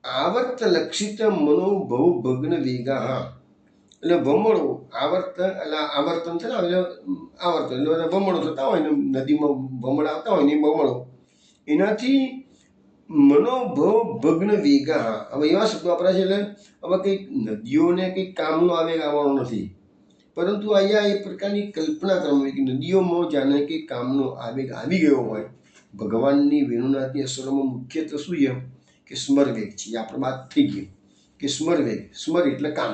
આવર્ત લક્ષિત મનોભવ ભગ્ન વેગા, એટલે ભમરો આવર્ત એટલે આવર્તન છે ને, એટલે આવર્તન એટલે ભમરો થતા હોય ને, નદીમાં ભમરા આવતા હોય ને એ ભમરો, એનાથી મનોભવ ભગ્ન વેગા. હવે એવા શબ્દો વાપરા છે. એટલે હવે કંઈક નદીઓને કંઈક કામનો આવેગ આવવાનો નથી, પરંતુ અહીંયા એ પ્રકારની કલ્પના કરવાની કે નદીઓમાં જાણે કે કામનો આવેગ આવી ગયો હોય. ભગવાનની વેણુનાથની અસરોમાં મુખ્યત્વે શું છે કે સ્મરવેગ છે. આપણે વાત થઈ ગઈ કે સ્મરવેગ, સ્મર એટલે કામ,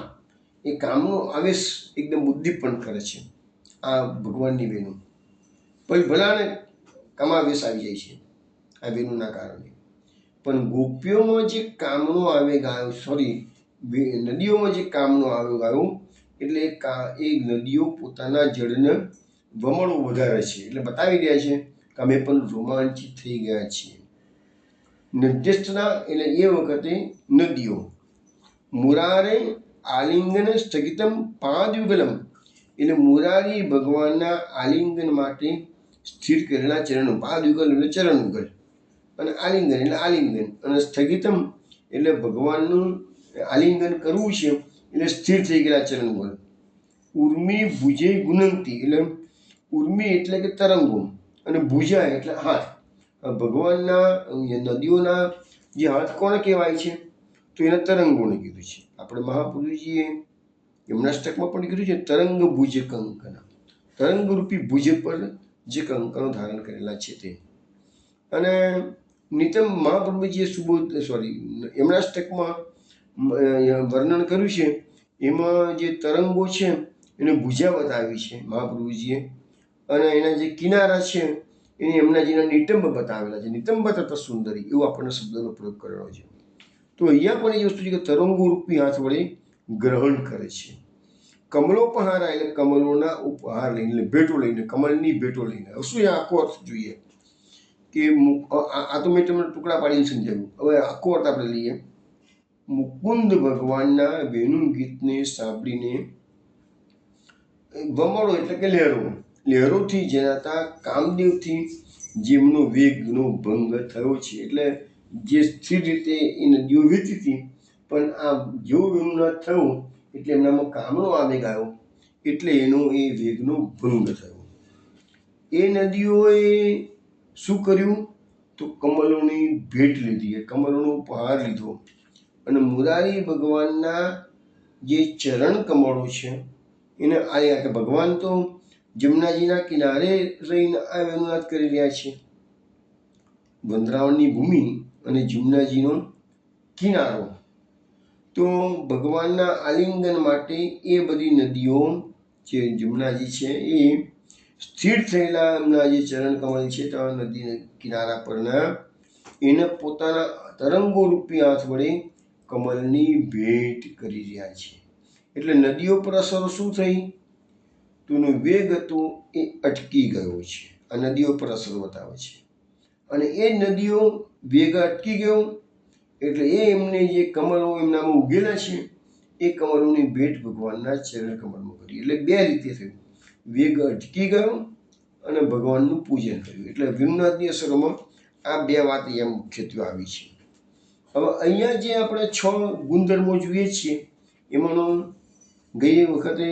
એ કામનો આવેશ એકદમ ઉદ્દીપન કરે છે આ ભગવાનની વેણુ. પછી ભલાને કામાવેશ આવી જાય છે આ વેણુના કારણે. પણ ગોપીઓમાં જે કામનો આવેગ આવ્યો, નદીઓમાં જે કામનો આવેગ આવ્યો, એટલે એ નદીઓ પોતાના જળને વમળો વધારે છે. એટલે બતાવી રહ્યા છે કે અમે પણ રોમાંચિત થઈ ગયા છીએ. નદ્યસ્તના એટલે એ વખતે નદીઓ, મુરારે આલિંગન સ્થગિતમ પાદયુગલમ એટલે મુરારી ભગવાનના આલિંગન માટે સ્થિર કરેલા ચરણો. પાદયુગલ એટલે ચરણયુગલ, અને આલિંગન એટલે આલિંગન, અને સ્થગિતમ એટલે ભગવાનનું આલિંગન કરવું છે એટલે સ્થિર થઈ ગયેલા ચરણયુગલ. ઉર્મી ભુજે ગુનંતી એટલે ઉર્મી એટલે કે તરંગો, અને ભુજા એટલે હાથ. ભગવાનના નદીઓના જે હાથ કોને કહેવાય છે? તો એના તરંગોને કીધું છે. આપણે મહાપુરુષજીએ યમનાષ્ટકમાં પણ કીધું છે, તરંગ ભુજ કંકન, તરંગરૂપી ભુજ પર જે કંકણો ધારણ કરેલા છે તે. અને નિતમ મહાપ્રભુજીએ યમનાષ્ટકમાં વર્ણન કર્યું છે, એમાં જે તરંગો છે એને ભુજા બતાવી છે મહાપ્રભુજીએ, અને એના જે કિનારા છે એને યમુનાજીના નિતંબ બતાવેલા છે. નિતંબ તથા સુંદરી એવો આપણને શબ્દનો પ્રયોગ કરેલો છે. તો અહીંયા પણ એ વસ્તુ છે કે તરંગો રૂપી હાથ વડે ગ્રહણ કરે છે. કમલોપહારા એટલે કમલોના ઉપહાર લઈને, એટલે ભેટો લઈને, કમળની ભેટો લઈને. હવે શું આખો અર્થ જોઈએ કે આ તો મેં તમને ટુકડા પાડીને સમજાવ્યું. હવે આખો અર્થ આપણે લઈએ. મુકુંદ ભગવાનના વેણુ ગીતને સાંભળીને વમળો એટલે કે લહેરોથી જણાતા કામદેવથી જેમનો વેગનો ભંગ થયો છે. એટલે જે સ્થિર રીતે એ નદીઓ વહેતી હતી, પણ આ જેવો વેણુનાદ થયો એટલે એમનામાં કામનો આવેગ આવ્યો, એટલે એનો એ વેગનો ભંગ થયો. એ નદીઓએ શું કર્યું? તો કમલોની ભેટ લીધી, કમલોનો ઉપહાર લીધો, અને મુરારી ભગવાનના જે ચરણ કમળો છે એને આયા કે ભગવાન તો જમનાજીના કિનારે રહીને આ વેણુનાદ કરી રહ્યા છે. વૃંદાવનની ભૂમિ અને જમનાજીનો કિનારો. તો ભગવાનના આલિંગન માટે એ બધી નદીઓ જે જમનાજી છે એ સ્થિર થયેલા એમના જે ચરણ કમળ છે તો નદી કિનારા પરના એને પોતાના તરંગો રૂપી હાથ વડે કમલની ભેટ કરી રહ્યા છે. એટલે નદીઓ પર અસર શું થઈ? તો એનો વેગ હતો એ અટકી ગયો છે. આ નદીઓ પર અસર બતાવે છે. અને એ નદીઓ વેગ અટકી ગયો એટલે એ એમને જે કમળો એમનામાં ઉગેલા છે એ કમળોની ભેટ ભગવાનના ચરણ કમળમાં કરી. એટલે બે રીતે થયું, વેગ અટકી ગયો અને ભગવાનનું પૂજન કર્યું. એટલે વેણુનાદની અસરોમાં આ બે વાત અહીંયા મુખ્યત્વે આવી છે. હવે અહીંયા જે આપણે 6 ગુણધર્મો જોઈએ છીએ એમાંનો ગઈ વખતે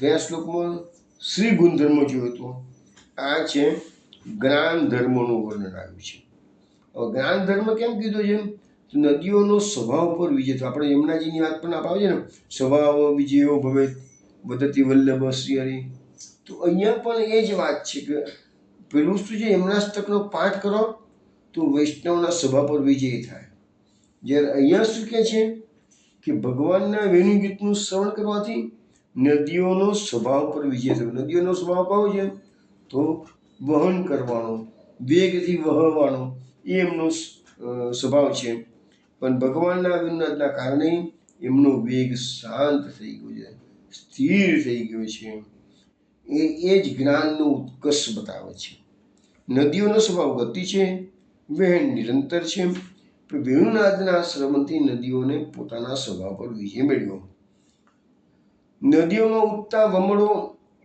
ગયા શ્લોકમાં શ્રી ગુણધર્મો જોયો હતો. આ છે જ્ઞાન ધર્મોનું વર્ણન આવ્યું છે. હવે જ્ઞાન ધર્મ કેમ કીધો છે? નદીઓનો સ્વભાવ પર વિજય થયો. આપણે યમુનાજીની વાત પણ આવે છે ને, સ્વભાવ વિજયો ભવે વધતી વલ્લભ શ્રી હરિ. તો અહીંયા પણ એ જ વાત છે કે પેલું શું છે, યમનાષ્ટકનો પાઠ કરો તો વૈષ્ણવના સ્વભાવ પર વિજય થાય. જ્યારે અહીંયા શું કહે છે કે ભગવાનના વેણુ ગીતનું શ્રવણ કરવાથી નદીઓનો સ્વભાવ પર વિજય થયો. નદીઓનો સ્વભાવ કયો છે? તો વહન કરવાનો, વેગથી વહવાનો એ એમનો સ્વભાવ છે. પણ ભગવાનના વેણુનાદના કારણે એમનો વેગ શાંત થઈ ગયો છે, સ્થિર થઈ ગયો છે. એ જ જ્ઞાનનો ઉત્કર્ષ બતાવે છે. નદીઓનો સ્વભાવ ગતિ છે, વહેણ નિરંતર છે. વેણુનાદના શ્રવણથી નદીઓને પોતાના સ્વભાવ પર વિજય મેળવ્યો. નદીઓમાં ઉઠતા વમળો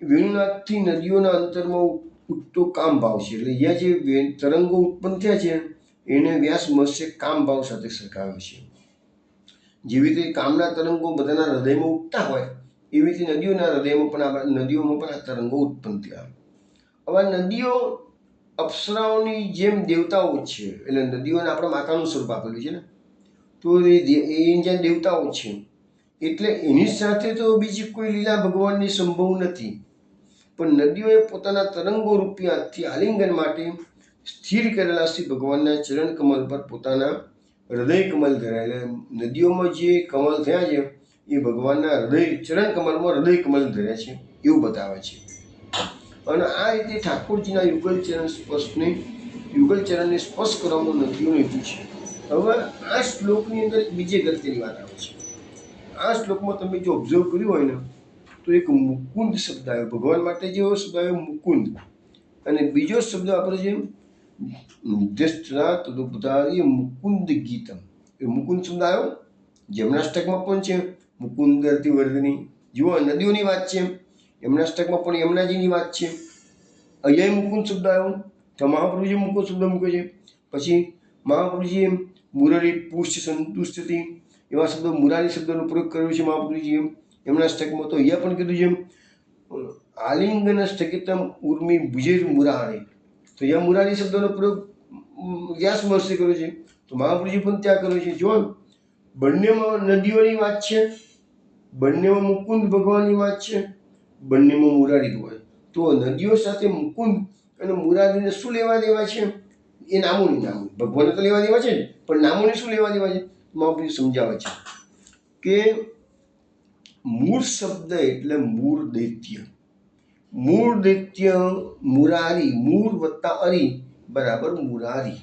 વેણુનાદથી નદીઓના અંતરમાં ઉઠતો કામ ભાવ છે. એટલે અહીંયા જે તરંગો ઉત્પન્ન થયા છે એને વ્યાસ મહર્ષિએ કામ ભાવ સાથે સરખાવ્યો છે. જેવી રીતે કામના તરંગો બધાના હૃદયમાં ઉઠતા હોય એવી રીતે નદીઓના નદીઓમાં પણ આ તરંગો ઉત્પન્ન થયા. હવે નદીઓ અપ્સરાઓની જેમ દેવતાઓ છે. એટલે નદીઓને આપણે માતાનું સ્વરૂપ આપેલું છે ને, તો એ જ્યાં દેવતાઓ છે એટલે એની સાથે તો બીજી કોઈ લીલા ભગવાનની સંભવ નથી. પણ નદીઓએ પોતાના તરંગો રૂપી હાથથી આલિંગન માટે સ્થિર કરેલા શ્રી ભગવાનના ચરણ કમલ પર પોતાના હૃદય કમલ ધરાયેલા. નદીઓમાં જે કમલ થયા છે એ ભગવાનના ચરણ કમલમાં હૃદય કમલ ધર્યા છે એવું બતાવે છે. અને આ રીતે ઠાકોરજીના યુગલ ચરણને સ્પર્શ કરવાનો નદીઓનો હેતુ છે. હવે આ શ્લોકની અંદર બીજી અગત્યની વાત આવે છે. આ શ્લોકમાં તમે જો ઓબ્ઝર્વ કર્યું હોય ને તો એક મુકુંદ શબ્દ આવ્યો. ભગવાન માટે જેવો શબ્દ આવ્યો મુકુંદ, અને બીજો શબ્દ આપણે છે મુકુંદ ગીતમ. એ મુકુંદ શબ્દ આવ્યો જમનાષ્ટકમાં પણ છે. મુકુંદ વર્ધની જુઓ નદીઓની વાત છે યમનાષ્ટકમાં પણ યમુનાજીની વાત છે. અહીંયા મુકુંદ શબ્દ આવ્યો તો મહાપ્રભુજીએ મુકુંદ શબ્દ મૂક્યો છે. પછી મહાપ્રભુજીએ મુરરી પુષ્ટ સંતુષ્ટથી એવા શબ્દો મુરારી શબ્દનો પ્રયોગ કર્યો છે મહાપ્રભુજીએ યમનાષ્ટકમાં. તો અહીંયા પણ કીધું છે આલિંગન સ્થગિતમ ઉર્મી ભુજેર મુરારી. તો અહીંયા મુરારી શબ્દનો પ્રયોગ વ્યાસ મહર્ષિએ કર્યો છે. તો મહાપ્રભુજી પણ ત્યાં કર્યો છે. જો બંનેમાં નદીઓની વાત છે, બંનેમાં મુકુંદ ભગવાનની વાત છે, બંનેમાં મુરારી હોય. તો નદીઓ સાથે મુકુંદ અને મુરારીને શું લેવા દેવા છે? એ નામોની ભગવાનને તો લેવા દેવા છે જ, પણ નામોને શું લેવા દેવા છે? મહાપ્રભુ સમજાવે છે કે મૂળ શબ્દ એટલે મૂળ દૈત્ય. મૂળ દૈત્ય મુરારી, મૂળ વત્તા અરી બરાબર મુરારી.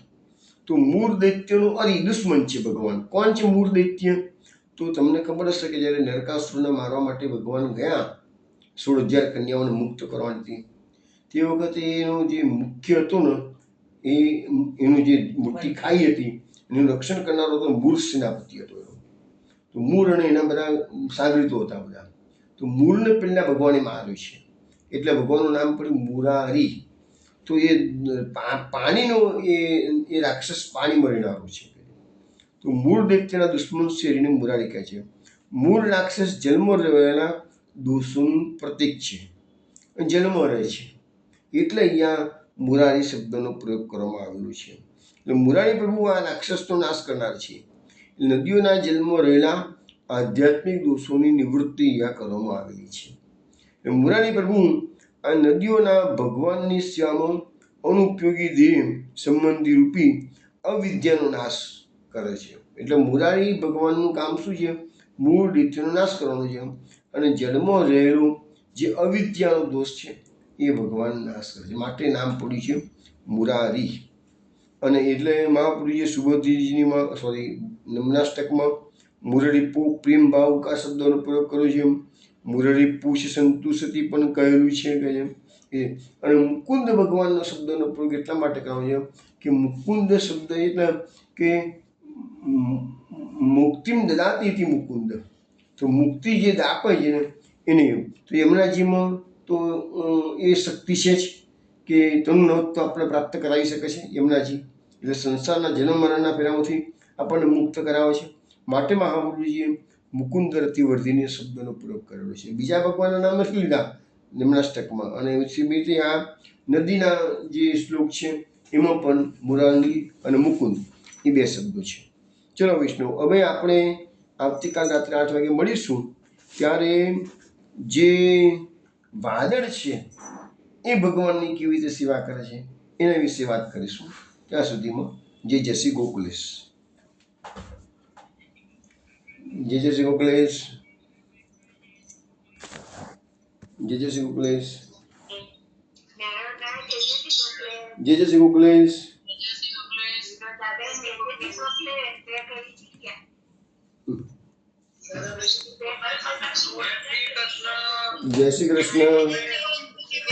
તો મૂળ દૈત્યનું અરી દુશ્મન છે ભગવાન. કોણ છે મૂળ દૈત્ય? તો તમને ખબર હશે કે જ્યારે નરકાસુરને મારવા માટે ભગવાન ગયા 16,000 કન્યાઓને મુક્ત કરવાની હતી, તે વખતે એનું જે મુખ્ય હતું ને એનું જે મૂર્તિ ખાઈ હતી એનું રક્ષણ કરનારો હતો મૂળ સેનાપતિ હતો. તો મૂળ અને એના બધા સાગરીતો હતા બધા. તો મૂળને પહેલા ભગવાને માર્યું છે એટલે ભગવાનનું નામ પડ્યું મુરારી. તો એ પાણીનો એ રાક્ષસ પાણી મરીનારો છે. તો મૂળ દૈત્યના દુશ્મન શેરીને મુરારી કહે છે. મૂળ રાક્ષસ જન્મ રહેલા દોષોનું પ્રતીક છે, જન્મ રહે છે એટલે અહીંયા મુરારી શબ્દનો પ્રયોગ કરવામાં આવેલો છે. એટલે મુરારી પ્રભુ આ રાક્ષસનો નાશ કરનાર છે. નદીઓના જન્મમાં રહેલા આધ્યાત્મિક દોષોની નિવૃત્તિ અહીંયા કરવામાં આવેલી છે. મુરારી પ્રભુ આ નદીઓના ભગવાનની સેવામાં અનુપયોગી દેહ સંબંધી રૂપી અવિદ્યાનો નાશ કરે છે. એટલે મુરારી ભગવાનનું કામ શું છે? મૂળ દૈત્યનો નાશ કરવાનો છે અને જળમાં રહેલો જે અવિદ્યાનો દોષ છે એ ભગવાન નાશ કરે છે. માટે નામ પડ્યું છે મુરારી. અને એટલે મહાપ્રભુજીએ સુબોધજીની યમનાષ્ટકમાં મુરરી પ્રેમ ભાવુકા શબ્દનો પ્રયોગ કર્યો છે. મુરરી પુષ સંતુષ્ટથી પણ કહેલું છે કે અને મુકુંદ ભગવાનનો શબ્દનો પ્રયોગ એટલા માટે કર્યો છે કે મુકુંદ શબ્દ એટલે કે મુક્તિમ દદાતી હતી મુકુંદ. તો મુક્તિ જે આપે છે ને એને. તો યમુનાજીમાં તો એ શક્તિ છે જ કે તનું નવત્વ આપણે પ્રાપ્ત કરાવી શકે છે યમુનાજી. એટલે સંસારના જન્મ મરણના ફેરાઓથી આપણને મુક્ત કરાવે છે. માટે મહાપ્રભુજીએ મુકુંદ રતિવર્ધિની શબ્દનો પ્રયોગ કરેલો છે. બીજા ભગવાનના નામ નથી લીધા યમનાષ્ટકમાં. અને બીજી આ નદીના જે શ્લોક છે એમાં પણ મુરારી અને મુકુંદ એ 2 શબ્દો છે. ચલો વૈષ્ણવ, હવે આપણે આવતીકાલ રાત્રે 8 વાગે મળીશું. ત્યારે જે વાદળ છે એ ભગવાનની કેવી રીતે સેવા કરે છે એના વિશે વાત કરીશું. ત્યાં સુધીમાં જય શ્રી ગોકુલેશ. જય શ્રી ગોકુલેશ. જય શ્રી ગોકુલેશ. જય શ્રી ગોકુલેશ. જય શ્રી કૃષ્ણ.